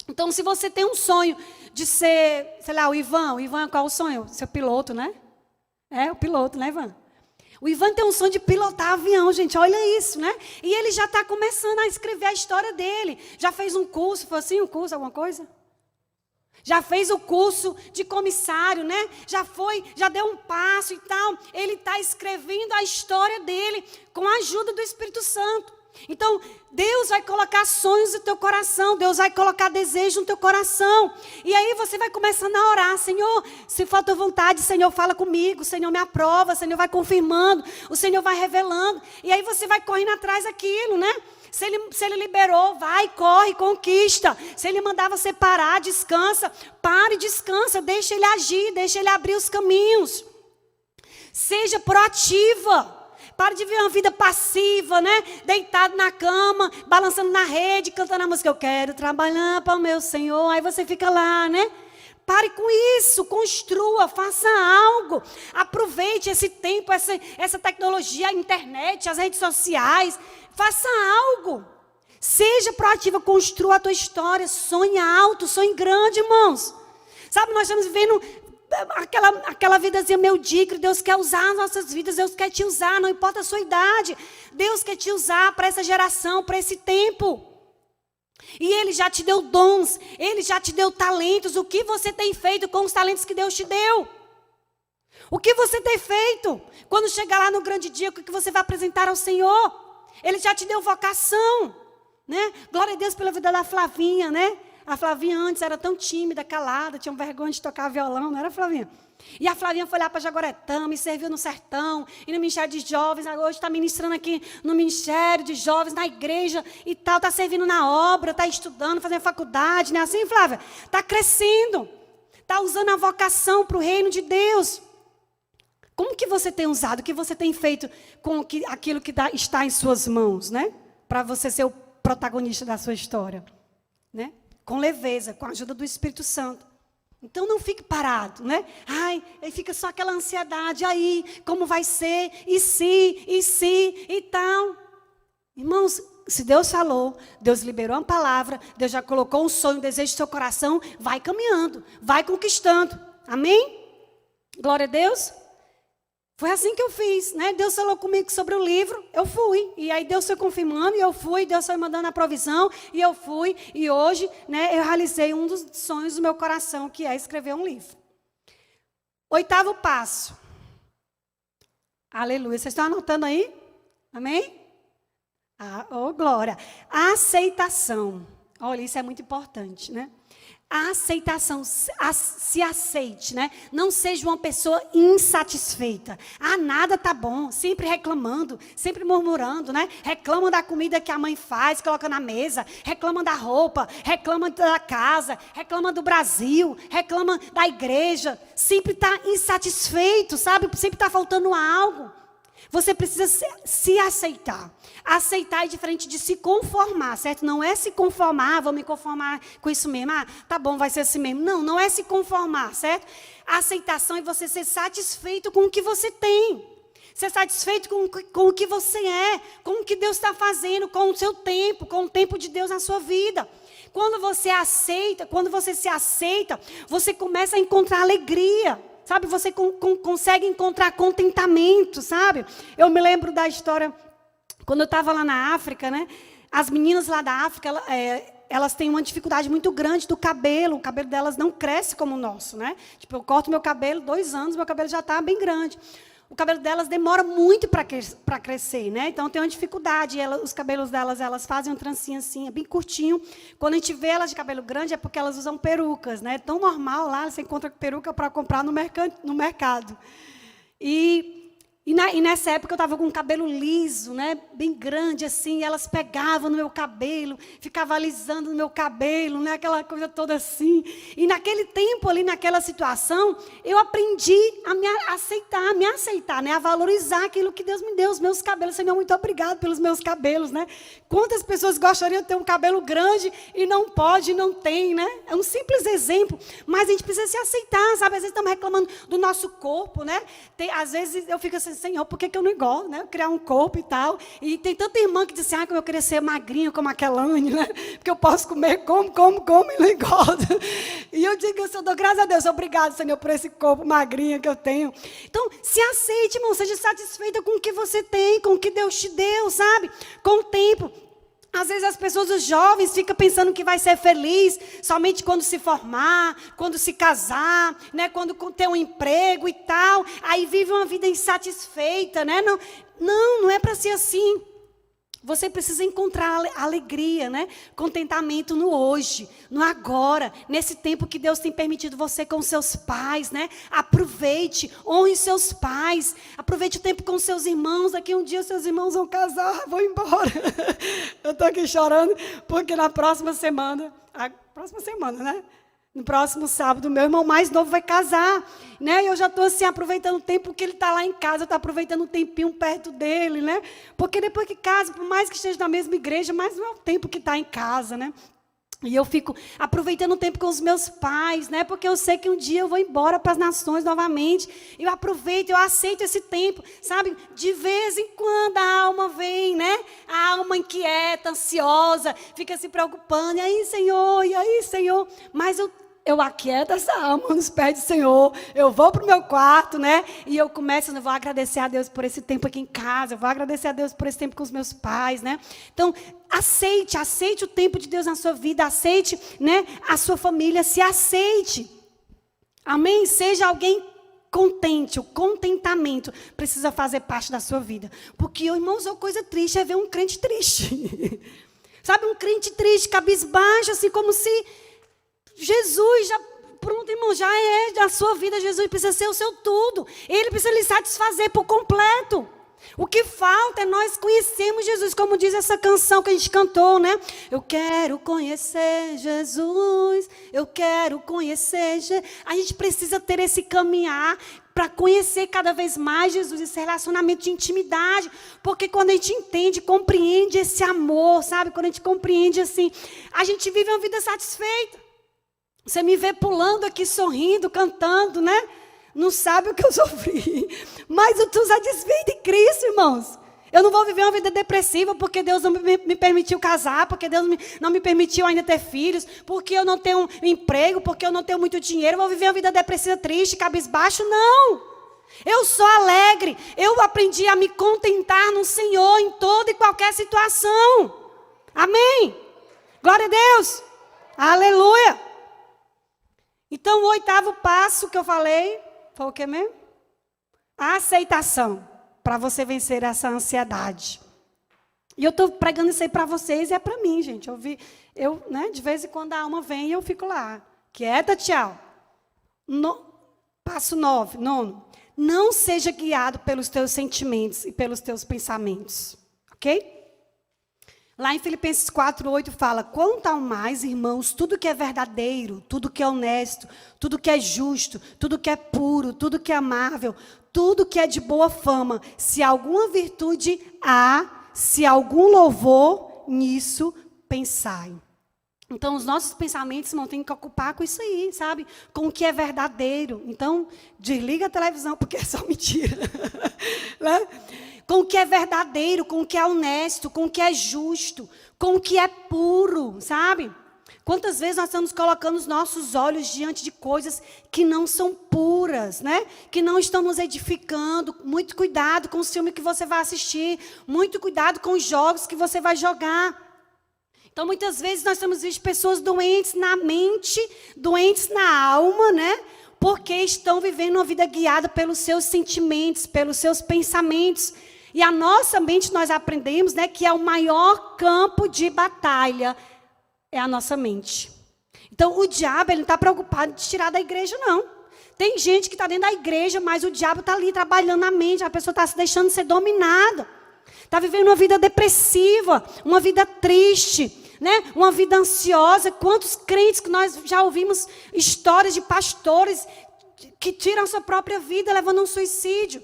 Então, se você tem um sonho de ser, sei lá, o Ivan, qual é o sonho? Ser piloto, né? O piloto, né, Ivan? O Ivan tem um sonho de pilotar avião, gente, olha isso, né? E ele já está começando a escrever a história dele. Já fez um curso, foi assim, um curso, alguma coisa? Já fez o curso de comissário, né? Já deu um passo e tal. Ele está escrevendo a história dele com a ajuda do Espírito Santo. Então, Deus vai colocar sonhos no teu coração, Deus vai colocar desejo no teu coração. E aí você vai começando a orar, Senhor, se for a tua vontade, Senhor, fala comigo, Senhor, me aprova, Senhor, vai confirmando, o Senhor vai revelando. E aí você vai correndo atrás daquilo, né? Se ele liberou, vai, corre, conquista. Se ele mandar você parar, descansa, pare e descansa, deixa ele agir, deixa ele abrir os caminhos. Seja proativa. Para de viver uma vida passiva, né? Deitado na cama, balançando na rede, cantando a música. Eu quero trabalhar para o meu Senhor. Aí você fica lá, né? Pare com isso, construa, faça algo. Aproveite esse tempo, essa tecnologia, a internet, as redes sociais. Faça algo. Seja proativa, construa a tua história. Sonhe alto, sonhe grande, irmãos. Sabe, nós estamos vivendo aquela vidazinha medíocre. Deus quer usar as nossas vidas, Deus quer te usar, não importa a sua idade. Deus quer te usar para essa geração, para esse tempo. E Ele já te deu dons, Ele já te deu talentos. O que você tem feito com os talentos que Deus te deu? O que você tem feito? Quando chegar lá no grande dia, o que você vai apresentar ao Senhor? Ele já te deu vocação, né? Glória a Deus pela vida da Flavinha, né? A Flavinha antes era tão tímida, calada, tinha vergonha de tocar violão, não era, Flavinha? E a Flavinha foi lá para Jaguaretama, e serviu no sertão, e no Ministério de Jovens, hoje está ministrando aqui no Ministério de Jovens, na igreja e tal, está servindo na obra, está estudando, fazendo faculdade, não é assim, Flávia? Está crescendo, está usando a vocação para o reino de Deus. Como que você tem usado, o que você tem feito com aquilo que está em suas mãos, né? Para você ser o protagonista da sua história, né? Com leveza, com a ajuda do Espírito Santo. Então não fique parado, né? Ai, aí fica só aquela ansiedade, aí, como vai ser, e se, e tal. Irmãos, se Deus falou, Deus liberou uma palavra, Deus já colocou um sonho, um desejo no seu coração, vai caminhando, vai conquistando. Amém? Glória a Deus. Foi assim que eu fiz, né? Deus falou comigo sobre o livro, eu fui. E aí Deus foi confirmando, e eu fui, Deus foi mandando a provisão, e eu fui. E hoje, né, eu realizei um dos sonhos do meu coração, que é escrever um livro. 8º passo. Aleluia. Vocês estão anotando aí? Amém? Oh, glória. A aceitação. Olha, isso é muito importante, né? A aceitação, se aceite, né? Não seja uma pessoa insatisfeita. Nada tá bom, sempre reclamando, sempre murmurando, né? Reclama da comida que a mãe faz, coloca na mesa, reclama da roupa, reclama da casa, reclama do Brasil, reclama da igreja. Sempre está insatisfeito, sabe? Sempre está faltando algo. Você precisa se aceitar. Aceitar é diferente de se conformar, certo? Não é se conformar, vou me conformar com isso mesmo. Tá bom, vai ser assim mesmo. Não, não é se conformar, certo? A aceitação é você ser satisfeito com o que você tem. Ser satisfeito com o que você é, com o que Deus está fazendo, com o seu tempo, com o tempo de Deus na sua vida. Quando você se aceita, você começa a encontrar alegria. Sabe, você consegue encontrar contentamento, sabe? Eu me lembro da história, quando eu estava lá na África, né? As meninas lá da África, elas têm uma dificuldade muito grande do cabelo. O cabelo delas não cresce como o nosso, né? Tipo, eu corto meu cabelo, 2 anos, meu cabelo já está bem grande. O cabelo delas demora muito para crescer, né? Então tem uma dificuldade. Os cabelos delas, elas fazem um trancinho assim, é bem curtinho. Quando a gente vê elas de cabelo grande, é porque elas usam perucas, né? É tão normal lá, você encontra peruca para comprar no mercado. E nessa época eu estava com o cabelo liso, né? Bem grande assim, e elas pegavam no meu cabelo, ficavam alisando no meu cabelo, né? Aquela coisa toda assim. E naquele tempo ali, naquela situação, eu aprendi a me aceitar, né? A valorizar aquilo que Deus me deu, os meus cabelos. Senhor, muito obrigado pelos meus cabelos, né? Quantas pessoas gostariam de ter um cabelo grande e não pode, não tem, né? É um simples exemplo, mas a gente precisa se aceitar, sabe? Às vezes estamos reclamando do nosso corpo, né? Às vezes eu fico assim, Senhor, por que eu não engordo, né? Eu criar um corpo e tal. E tem tanta irmã que diz assim, como eu queria ser magrinha como a Kelane, né? Porque eu posso comer, como e não engordo. E eu digo, eu dou graças a Deus, obrigado, Senhor, por esse corpo magrinho que eu tenho. Então, se aceite, irmão, seja satisfeita com o que você tem, com o que Deus te deu, sabe? Com o tempo. Às vezes as pessoas, os jovens, ficam pensando que vai ser feliz somente quando se formar, quando se casar, né? Quando ter um emprego e tal. Aí vive uma vida insatisfeita, né? Não é para ser assim. Você precisa encontrar alegria, né? Contentamento no hoje, no agora, nesse tempo que Deus tem permitido você com seus pais, né? Aproveite, honre seus pais, aproveite o tempo com seus irmãos. Daqui um dia seus irmãos vão casar, vão embora. Eu estou aqui chorando porque na próxima semana, né? No próximo sábado, meu irmão mais novo vai casar, né? E eu já estou assim, aproveitando o tempo que ele está lá em casa, eu estou aproveitando um tempinho perto dele, né? Porque depois que casa, por mais que esteja na mesma igreja, mas não é o tempo que está em casa, né? E eu fico aproveitando o tempo com os meus pais, né? Porque eu sei que um dia eu vou embora para as nações novamente. Eu aproveito, eu aceito esse tempo, sabe? De vez em quando a alma vem, né? A alma inquieta, ansiosa, fica se preocupando. E aí, Senhor? Mas eu eu aquieto essa alma nos pés do Senhor, eu vou para o meu quarto, né? E eu começo, eu vou agradecer a Deus por esse tempo aqui em casa, eu vou agradecer a Deus por esse tempo com os meus pais, né? Então, aceite o tempo de Deus na sua vida, aceite, né, a sua família, se aceite. Amém? Seja alguém contente, o contentamento precisa fazer parte da sua vida. Porque, irmãos, uma coisa triste é ver um crente triste. Sabe, um crente triste, cabisbaixo, assim, como se Jesus já, pronto, irmão, já é da sua vida, Jesus precisa ser o seu tudo. Ele precisa lhe satisfazer por completo. O que falta é nós conhecermos Jesus, como diz essa canção que a gente cantou, né? Eu quero conhecer Jesus, eu quero conhecer Jesus. A gente precisa ter esse caminhar para conhecer cada vez mais Jesus, esse relacionamento de intimidade. Porque quando a gente entende, compreende esse amor, sabe? Quando a gente compreende assim, a gente vive uma vida satisfeita. Você me vê pulando aqui, sorrindo, cantando, né? Não sabe o que eu sofri. Mas eu estou satisfeita em Cristo, irmãos. Eu não vou viver uma vida depressiva porque Deus não me permitiu casar, porque Deus não me permitiu ainda ter filhos, porque eu não tenho um emprego, porque eu não tenho muito dinheiro. Eu vou viver uma vida depressiva, triste, cabisbaixo. Não! Eu sou alegre. Eu aprendi a me contentar no Senhor em toda e qualquer situação. Amém? Glória a Deus. Aleluia. Então, o 8º passo que eu falei, foi o que mesmo? A aceitação, para você vencer essa ansiedade. E eu estou pregando isso aí para vocês e é para mim, gente. Né, de vez em quando a alma vem e eu fico lá. Quieta, tchau. Passo 9. Não seja guiado pelos teus sentimentos e pelos teus pensamentos. Ok? Lá em Filipenses 4:8 fala, quanto ao mais, irmãos, tudo que é verdadeiro, tudo que é honesto, tudo que é justo, tudo que é puro, tudo que é amável, tudo que é de boa fama, se alguma virtude há, se algum louvor, nisso pensai. Então, os nossos pensamentos, irmão, tem que ocupar com isso aí, sabe? Com o que é verdadeiro. Então, desliga a televisão, porque é só mentira. Né? Com o que é verdadeiro, com o que é honesto, com o que é justo, com o que é puro, sabe? Quantas vezes nós estamos colocando os nossos olhos diante de coisas que não são puras, né? Que não estão nos edificando. Muito cuidado com o filme que você vai assistir. Muito cuidado com os jogos que você vai jogar. Então, muitas vezes nós temos visto pessoas doentes na mente, doentes na alma, né? Porque estão vivendo uma vida guiada pelos seus sentimentos, pelos seus pensamentos. E a nossa mente, nós aprendemos, né, que é o maior campo de batalha, é a nossa mente. Então, o diabo, ele não está preocupado de tirar da igreja, não. Tem gente que está dentro da igreja, mas o diabo está ali trabalhando na mente, a pessoa está se deixando ser dominada. Está vivendo uma vida depressiva, uma vida triste, né? Uma vida ansiosa. Quantos crentes que nós já ouvimos histórias de pastores que tiram a sua própria vida, levando a um suicídio.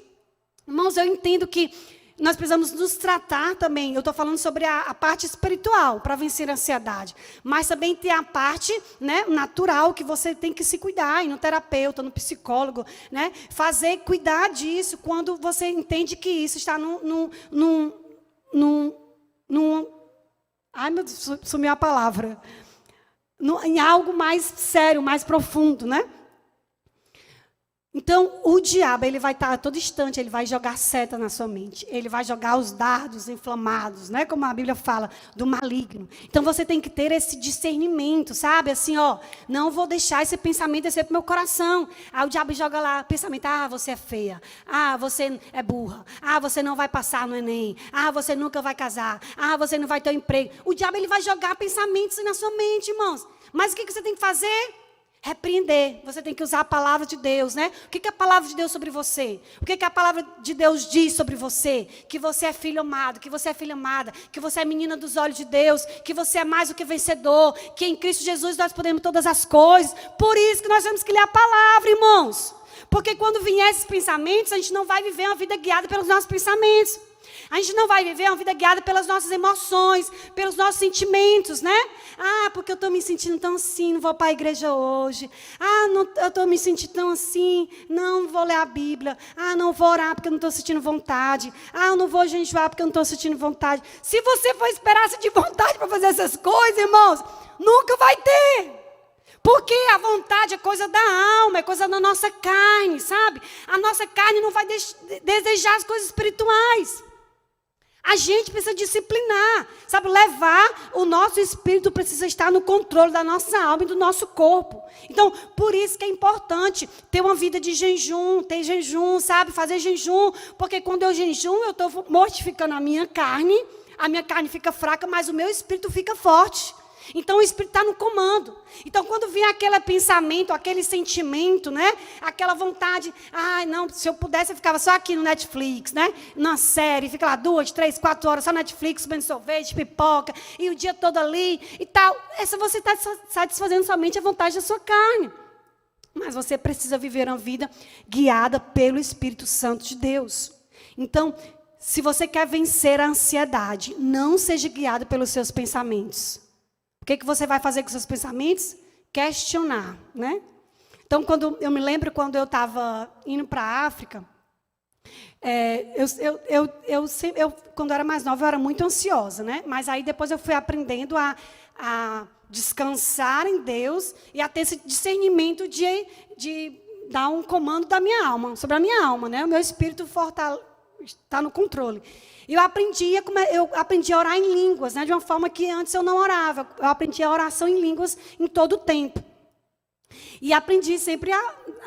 Irmãos, eu entendo que nós precisamos nos tratar também. Eu estou falando sobre a parte espiritual, para vencer a ansiedade. Mas também tem a parte, né, natural, que você tem que se cuidar, ir no terapeuta, no psicólogo, né? Cuidar disso quando você entende que isso está ai, meu Deus, sumiu a palavra. Em algo mais sério, mais profundo, né? Então, o diabo, ele vai estar a todo instante, ele vai jogar seta na sua mente. Ele vai jogar os dardos inflamados, né? Como a Bíblia fala, do maligno. Então, você tem que ter esse discernimento, sabe? Assim, ó, não vou deixar esse pensamento descer para o meu coração. Aí o diabo joga lá pensamento, você é feia. Você é burra. Você não vai passar no Enem. Você nunca vai casar. Você não vai ter um emprego. O diabo, ele vai jogar pensamentos na sua mente, irmãos. Mas o que você tem que fazer? Repreender. Você tem que usar a palavra de Deus, né? O que é a palavra de Deus sobre você? O que a palavra de Deus diz sobre você? Que você é filho amado, que você é filha amada, que você é menina dos olhos de Deus, que você é mais do que vencedor, que em Cristo Jesus nós podemos todas as coisas. Por isso que nós temos que ler a palavra, irmãos. Porque quando vier esses pensamentos, a gente não vai viver uma vida guiada pelos nossos pensamentos. A gente não vai viver uma vida guiada pelas nossas emoções, pelos nossos sentimentos, né? Porque eu estou me sentindo tão assim, não vou para a igreja hoje. Eu estou me sentindo tão assim, não vou ler a Bíblia. Não vou orar porque eu não estou sentindo vontade. Eu não vou jejuar porque eu não estou sentindo vontade. Se você for esperar sentir vontade para fazer essas coisas, irmãos, nunca vai ter. Porque a vontade é coisa da alma, é coisa da nossa carne, sabe? A nossa carne não vai desejar as coisas espirituais. A gente precisa disciplinar, sabe? Levar o nosso espírito precisa estar no controle da nossa alma e do nosso corpo. Então, por isso que é importante ter uma vida de jejum, ter jejum, sabe? Fazer jejum, porque quando eu jejum, eu estou mortificando a minha carne fica fraca, mas o meu espírito fica forte. Então, o espírito está no comando. Então, quando vem aquele pensamento, aquele sentimento, né? Aquela vontade, não, se eu pudesse, eu ficava só aqui no Netflix, né? Na série, fica lá 2, 3, 4 horas, só Netflix, comendo sorvete, pipoca, e o dia todo ali e tal. Essa você está satisfazendo somente a vontade da sua carne. Mas você precisa viver uma vida guiada pelo Espírito Santo de Deus. Então, se você quer vencer a ansiedade, não seja guiado pelos seus pensamentos. O que você vai fazer com seus pensamentos? Questionar, né? Então, eu me lembro quando eu estava indo para a África, quando eu era mais nova, eu era muito ansiosa, né? Mas aí depois eu fui aprendendo a descansar em Deus e a ter esse discernimento de dar um comando da minha alma, sobre a minha alma, né? O meu espírito está no controle. Eu aprendi a orar em línguas, né, de uma forma que antes eu não orava. Eu aprendi a oração em línguas em todo o tempo. E aprendi sempre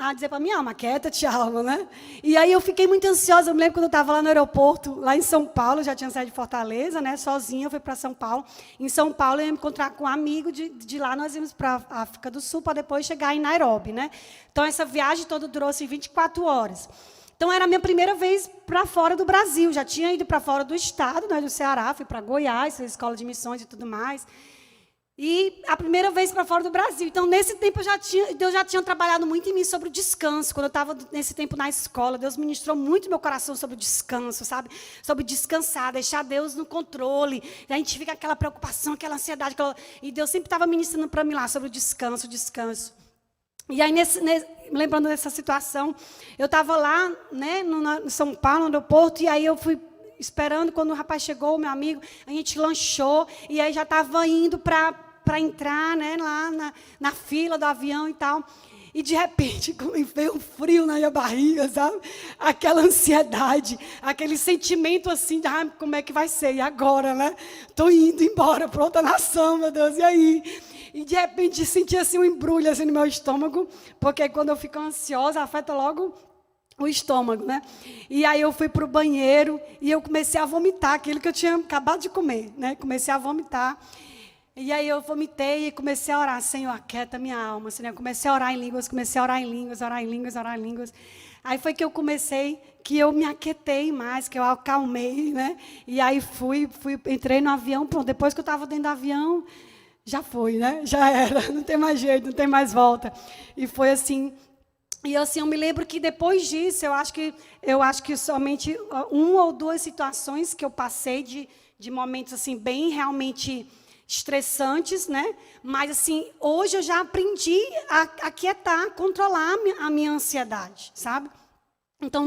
a dizer para a minha alma, quieta-te, alma, né? E aí eu fiquei muito ansiosa. Eu me lembro quando eu estava lá no aeroporto, lá em São Paulo, já tinha saído de Fortaleza, né, sozinha, eu fui para São Paulo. Em São Paulo eu ia me encontrar com um amigo, de lá nós íamos para a África do Sul, para depois chegar em Nairobi, né? Então essa viagem toda durou 24 horas. Então, era a minha primeira vez para fora do Brasil. Já tinha ido para fora do estado, né, do Ceará, fui para Goiás, escola de missões e tudo mais. E a primeira vez para fora do Brasil. Então, nesse tempo, Deus já tinha trabalhado muito em mim sobre o descanso. Quando eu estava nesse tempo na escola, Deus ministrou muito meu coração sobre o descanso, sabe? Sobre descansar, deixar Deus no controle. E a gente fica aquela preocupação, aquela ansiedade. E Deus sempre estava ministrando para mim lá sobre o descanso. E aí, lembrando dessa situação, eu estava lá, né, em São Paulo, no aeroporto, e aí eu fui esperando, quando o rapaz chegou, o meu amigo, a gente lanchou, e aí já estava indo para entrar, né, lá na fila do avião e tal. E, de repente, veio um frio na minha barriga, sabe? Aquela ansiedade, aquele sentimento assim, de, como é que vai ser? E agora, né? Estou indo embora para outra nação, meu Deus, e aí? E, de repente, senti assim, um embrulho assim, no meu estômago, porque quando eu fico ansiosa, afeta logo o estômago, né? E aí eu fui para o banheiro e eu comecei a vomitar aquilo que eu tinha acabado de comer, né? Comecei a vomitar. E aí eu vomitei e comecei a orar, Senhor, aquieta minha alma. Senhor, comecei a orar em línguas, orar em línguas. Aí foi que eu me aquietei mais, que eu acalmei, né? E aí entrei no avião, pronto, depois que eu estava dentro do avião, já foi, né? Já era, não tem mais jeito, não tem mais volta. E foi assim. E assim, eu me lembro que depois disso, eu acho que somente uma ou duas situações que eu passei de momentos assim bem realmente estressantes, né? Mas assim, hoje eu já aprendi a aquietar, controlar a minha ansiedade, sabe? Então,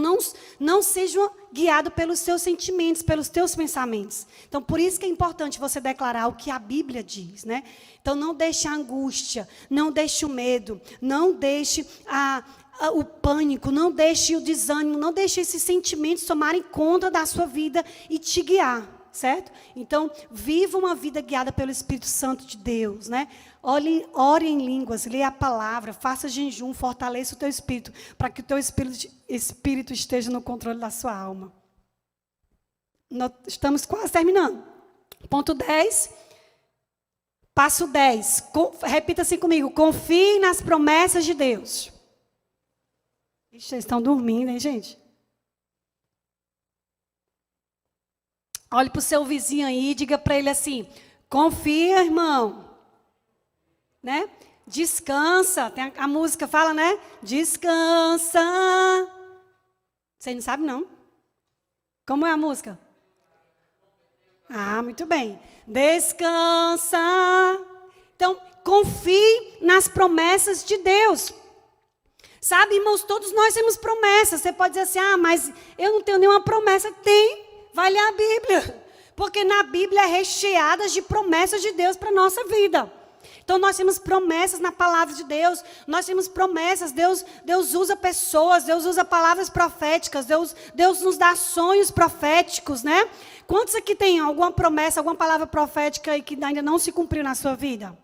não seja guiado pelos seus sentimentos, pelos teus pensamentos. Então, por isso que é importante você declarar o que a Bíblia diz, né? Então, não deixe a angústia, não deixe o medo, não deixe o pânico, não deixe o desânimo, não deixe esses sentimentos tomarem conta da sua vida e te guiar, certo? Então, viva uma vida guiada pelo Espírito Santo de Deus, né? Ore em línguas, leia a palavra, faça jejum, fortaleça o teu espírito, para que o teu espírito esteja no controle da sua alma. Nós estamos quase terminando. Ponto 10. Passo 10. Repita assim comigo. Confie nas promessas de Deus. Ixi, vocês estão dormindo, hein, gente? Olhe para o seu vizinho aí e diga para ele assim, confia, irmão. Né? Descansa. Tem a música fala, né? Descansa. Você não sabe, não? Como é a música? Ah, muito bem. Descansa. Então, confie nas promessas de Deus. Sabe, irmãos, todos nós temos promessas. Você pode dizer assim, mas eu não tenho nenhuma promessa. Tem. Vai ler a Bíblia. Porque na Bíblia é recheada de promessas de Deus para a nossa vida. Então, nós temos promessas na palavra de Deus. Nós temos promessas. Deus usa pessoas. Deus usa palavras proféticas. Deus nos dá sonhos proféticos, né? Quantos aqui tem alguma promessa, alguma palavra profética aí que ainda não se cumpriu na sua vida?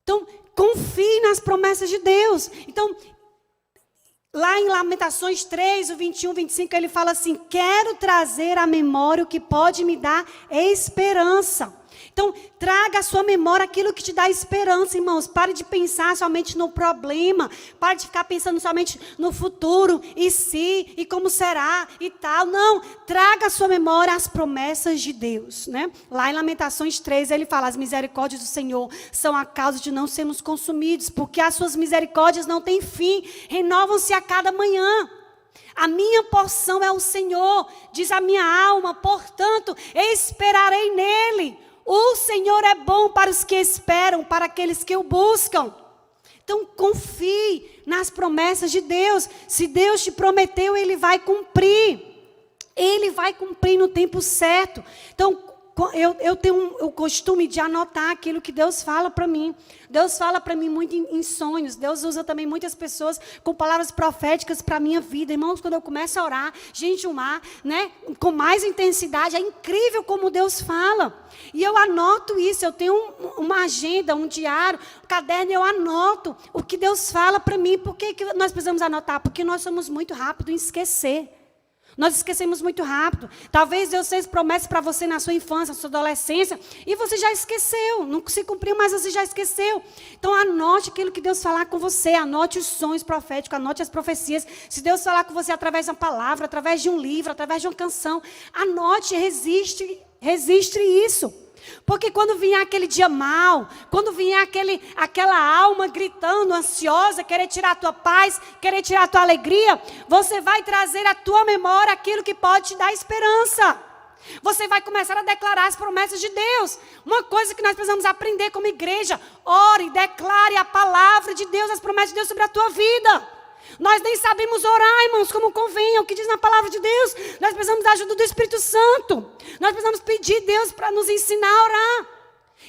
Então, confie nas promessas de Deus. Então, lá em Lamentações 3, o 21, 25, ele fala assim: quero trazer à memória o que pode me dar esperança. Então, traga à sua memória aquilo que te dá esperança, irmãos. Pare de pensar somente no problema. Pare de ficar pensando somente no futuro, e se, e como será, e tal. Não, traga à sua memória as promessas de Deus, né? Lá em Lamentações 3, ele fala: as misericórdias do Senhor são a causa de não sermos consumidos, porque as suas misericórdias não têm fim, renovam-se a cada manhã. A minha porção é o Senhor, diz a minha alma, portanto, esperarei nele. O Senhor é bom para os que esperam, para aqueles que o buscam. Então, confie nas promessas de Deus. Se Deus te prometeu, Ele vai cumprir. Ele vai cumprir no tempo certo. Então, eu tenho o costume de anotar aquilo que Deus fala para mim. Deus fala para mim muito em sonhos. Deus usa também muitas pessoas com palavras proféticas para a minha vida. Irmãos, quando eu começo a orar, jejumar, né, com mais intensidade, é incrível como Deus fala. E eu anoto isso. Eu tenho uma agenda, um diário, um caderno, eu anoto o que Deus fala para mim. Por que nós precisamos anotar? Porque nós somos muito rápidos em esquecer. Nós esquecemos muito rápido. Talvez Deus fez promessas para você na sua infância, na sua adolescência, e você já esqueceu. Não se cumpriu, mas você já esqueceu. Então, anote aquilo que Deus falar com você. Anote os sonhos proféticos, anote as profecias. Se Deus falar com você através de uma palavra, através de um livro, através de uma canção, anote, registre isso. Porque quando vier aquele dia mau, quando vier aquela alma gritando, ansiosa, querer tirar a tua paz, querer tirar a tua alegria, você vai trazer à tua memória aquilo que pode te dar esperança. Você vai começar a declarar as promessas de Deus. Uma coisa que nós precisamos aprender como igreja: ore, declare a palavra de Deus, as promessas de Deus sobre a tua vida. Nós nem sabemos orar, irmãos, como convém, é o que diz na palavra de Deus. Nós precisamos da ajuda do Espírito Santo. Nós precisamos pedir a Deus para nos ensinar a orar.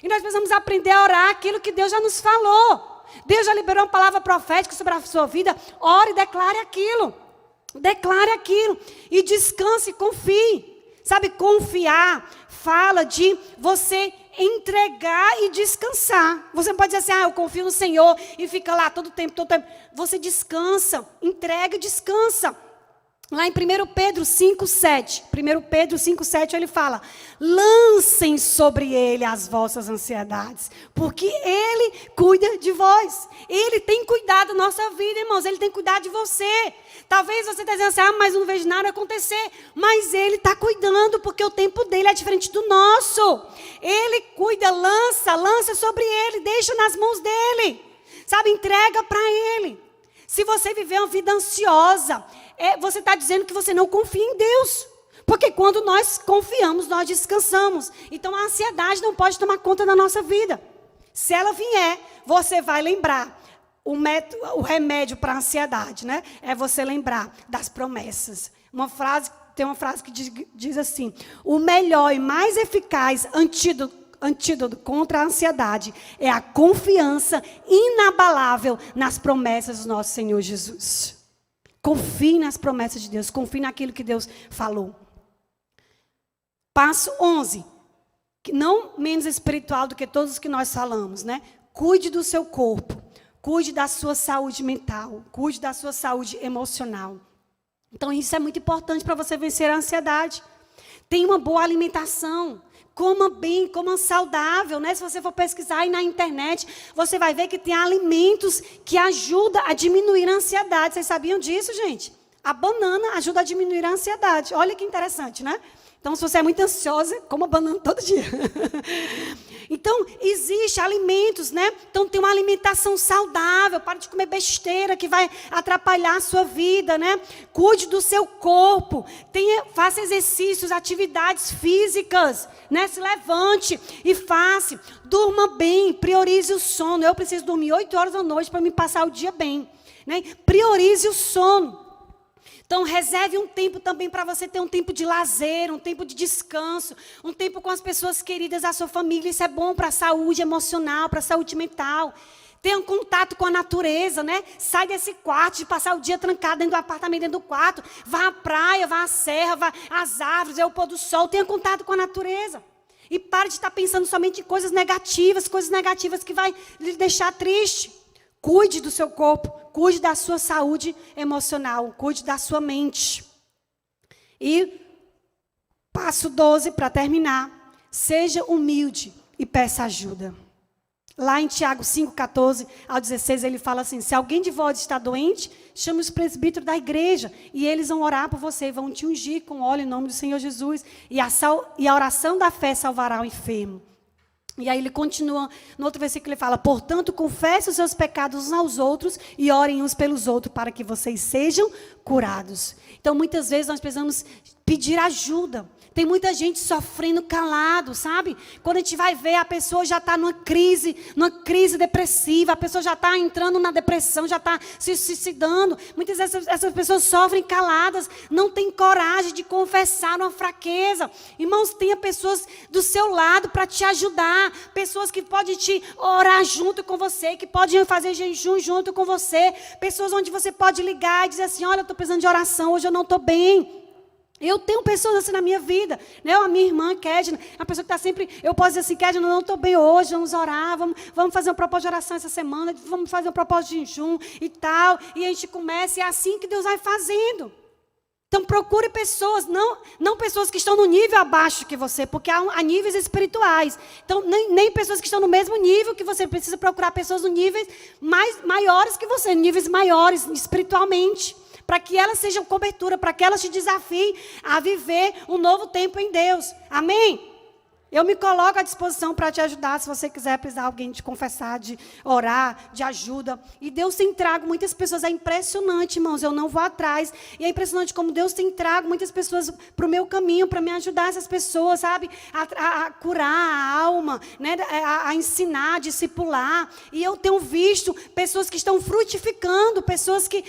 E nós precisamos aprender a orar aquilo que Deus já nos falou. Deus já liberou uma palavra profética sobre a sua vida. Ore e declare aquilo. Declare aquilo. E descanse, confie. Sabe, confiar fala de você entregar e descansar. Você não pode dizer assim: eu confio no Senhor, e fica lá todo tempo. Você descansa, entrega e descansa. Lá em 1 Pedro 5,7. 1 Pedro 5,7 ele fala: lancem sobre ele as vossas ansiedades, porque ele cuida de vós. Ele tem cuidado da nossa vida, irmãos. Ele tem cuidado de você. Talvez você esteja dizendo assim: mas eu não vejo nada acontecer. Mas ele está cuidando, porque o tempo dele é diferente do nosso. Ele cuida, lança sobre ele, deixa nas mãos dele. Sabe, entrega para ele. Se você viver uma vida ansiosa, você está dizendo que você não confia em Deus. Porque quando nós confiamos, nós descansamos. Então a ansiedade não pode tomar conta da nossa vida. Se ela vier, você vai lembrar. O remédio para a ansiedade, né? É você lembrar das promessas. Tem uma frase que diz assim: o melhor e mais eficaz antídoto contra a ansiedade é a confiança inabalável nas promessas do nosso Senhor Jesus. Confie nas promessas de Deus, confie naquilo que Deus falou. Passo 11, que não menos espiritual do que todos os que nós falamos, né? Cuide do seu corpo, cuide da sua saúde mental, cuide da sua saúde emocional. Então isso é muito importante para você vencer a ansiedade. Tenha uma boa alimentação. Coma bem, coma saudável, né? Se você for pesquisar aí na internet, você vai ver que tem alimentos que ajudam a diminuir a ansiedade. Vocês sabiam disso, gente? A banana ajuda a diminuir a ansiedade. Olha que interessante, né? Então, se você é muito ansiosa, coma banana todo dia. Então, existem alimentos, né? Então, tem uma alimentação saudável. Pare de comer besteira que vai atrapalhar a sua vida, né? Cuide do seu corpo. Faça exercícios, atividades físicas, né? Se levante e faça. Durma bem, priorize o sono. Eu preciso dormir 8 horas da noite para me passar o dia bem, né? Priorize o sono. Então, reserve um tempo também para você ter um tempo de lazer, um tempo de descanso, um tempo com as pessoas queridas, a sua família. Isso é bom para a saúde emocional, para a saúde mental. Tenha um contato com a natureza, né? Sai desse quarto, de passar o dia trancado dentro do apartamento, dentro do quarto. Vá à praia, vá à serra, vá às árvores, é o pôr do sol. Tenha contato com a natureza. E pare de estar pensando somente em coisas negativas que vai lhe deixar triste. Cuide do seu corpo, cuide da sua saúde emocional, cuide da sua mente. E passo 12 para terminar. Seja humilde e peça ajuda. Lá em Tiago 5, 14 ao 16, ele fala assim: se alguém de vós está doente, chame os presbíteros da igreja, e eles vão orar por você, vão te ungir com óleo em nome do Senhor Jesus, e a oração da fé salvará o enfermo. E aí ele continua, no outro versículo ele fala: portanto, confesse os seus pecados uns aos outros e orem uns pelos outros para que vocês sejam curados. Então, muitas vezes nós precisamos pedir ajuda. Tem muita gente sofrendo calado, sabe? Quando a gente vai ver, a pessoa já está numa crise depressiva, a pessoa já está entrando na depressão, já está se suicidando. Muitas vezes essas pessoas sofrem caladas, não têm coragem de confessar uma fraqueza. Irmãos, tenha pessoas do seu lado para te ajudar, pessoas que podem te orar junto com você, que podem fazer jejum junto com você, pessoas onde você pode ligar e dizer assim: olha, eu estou precisando de oração, hoje eu não estou bem. Eu tenho pessoas assim na minha vida, né? A minha irmã, Kedna, a pessoa que está sempre, eu posso dizer assim: Kedna, eu não estou bem hoje, vamos orar, vamos fazer um propósito de oração essa semana, vamos fazer um propósito de jejum e tal, e a gente começa, e é assim que Deus vai fazendo. Então procure pessoas, não pessoas que estão no nível abaixo que você, porque há níveis espirituais. Então nem pessoas que estão no mesmo nível que você, precisa procurar pessoas no níveis maiores que você, níveis maiores espiritualmente, para que elas sejam cobertura, para que elas te desafiem a viver um novo tempo em Deus. Amém? Eu me coloco à disposição para te ajudar, se você quiser precisar de alguém te confessar, de orar, de ajuda. E Deus tem trago muitas pessoas, é impressionante, irmãos, eu não vou atrás. E é impressionante como Deus tem trago muitas pessoas para o meu caminho, para me ajudar essas pessoas, sabe? A curar a alma, né? a ensinar, a discipular. E eu tenho visto pessoas que estão frutificando, pessoas que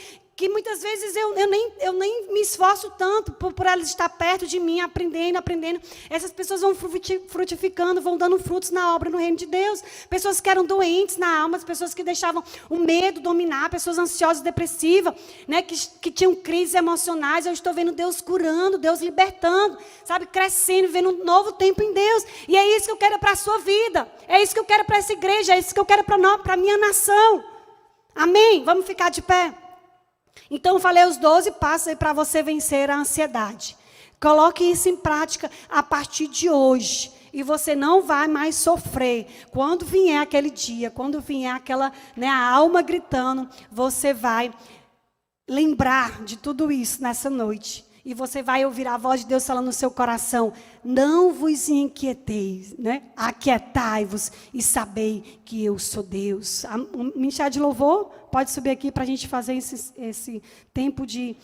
muitas vezes eu nem me esforço tanto por elas estar perto de mim, aprendendo. Essas pessoas vão frutificando, vão dando frutos na obra, no reino de Deus. Pessoas que eram doentes na alma, pessoas que deixavam o medo dominar, pessoas ansiosas, depressivas, né, que tinham crises emocionais. Eu estou vendo Deus curando, Deus libertando, sabe, crescendo, vendo um novo tempo em Deus. E é isso que eu quero para a sua vida, é isso que eu quero para essa igreja, é isso que eu quero para a minha nação. Amém? Vamos ficar de pé? Então, eu falei os 12 passos aí para você vencer a ansiedade. Coloque isso em prática a partir de hoje. E você não vai mais sofrer. Quando vier aquele dia, quando vier aquela, né, a alma gritando, você vai lembrar de tudo isso nessa noite. E você vai ouvir a voz de Deus falando no seu coração: não vos inquieteis, né? Aquietai-vos e sabei que eu sou Deus. O ministério de louvor pode subir aqui para a gente fazer esse tempo de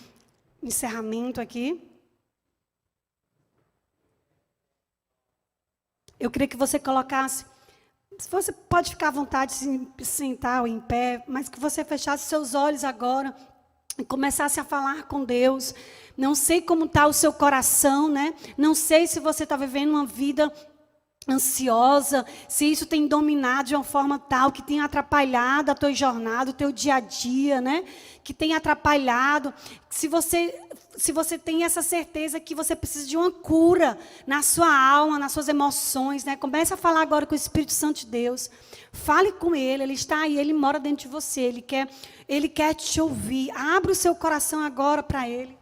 encerramento aqui. Eu queria que você colocasse, você pode ficar à vontade de sentar ou em pé, mas que você fechasse seus olhos agora e começasse a falar com Deus. Não sei como está o seu coração, né? Não sei se você está vivendo uma vida ansiosa, se isso tem dominado de uma forma tal que tem atrapalhado a tua jornada, o teu dia a dia, né? Que tem atrapalhado. Se você tem essa certeza que você precisa de uma cura na sua alma, nas suas emoções, né? Comece a falar agora com o Espírito Santo de Deus. Fale com Ele está aí, Ele mora dentro de você, Ele quer te ouvir. Abra o seu coração agora para Ele.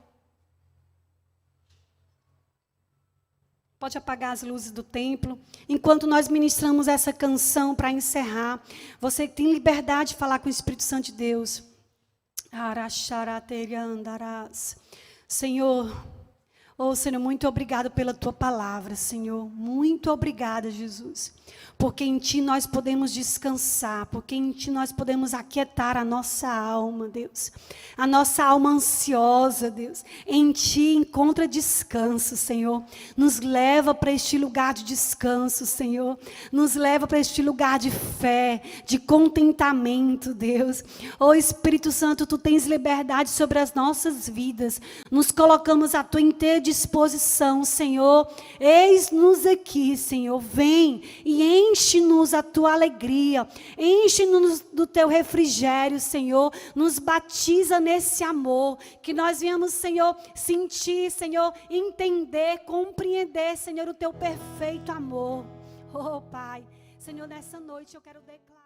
Pode apagar as luzes do templo. Enquanto nós ministramos essa canção para encerrar, você tem liberdade de falar com o Espírito Santo de Deus. Senhor, Oh, Senhor, muito obrigado pela tua palavra, Senhor. Muito obrigada, Jesus. Porque em ti nós podemos descansar, porque em ti nós podemos aquietar a nossa alma, Deus. A nossa alma ansiosa, Deus. Em ti encontra descanso, Senhor. Nos leva para este lugar de descanso, Senhor. Nos leva para este lugar de fé, de contentamento, Deus. Oh, Espírito Santo, tu tens liberdade sobre as nossas vidas. Nos colocamos à tua inteira disposição, Senhor. Eis-nos aqui, Senhor. Vem e enche-nos a tua alegria. Enche-nos do teu refrigério, Senhor. Nos batiza nesse amor. Que nós venhamos, Senhor, sentir, Senhor, entender, compreender, Senhor, o teu perfeito amor. Oh, Pai. Senhor, nessa noite eu quero declarar.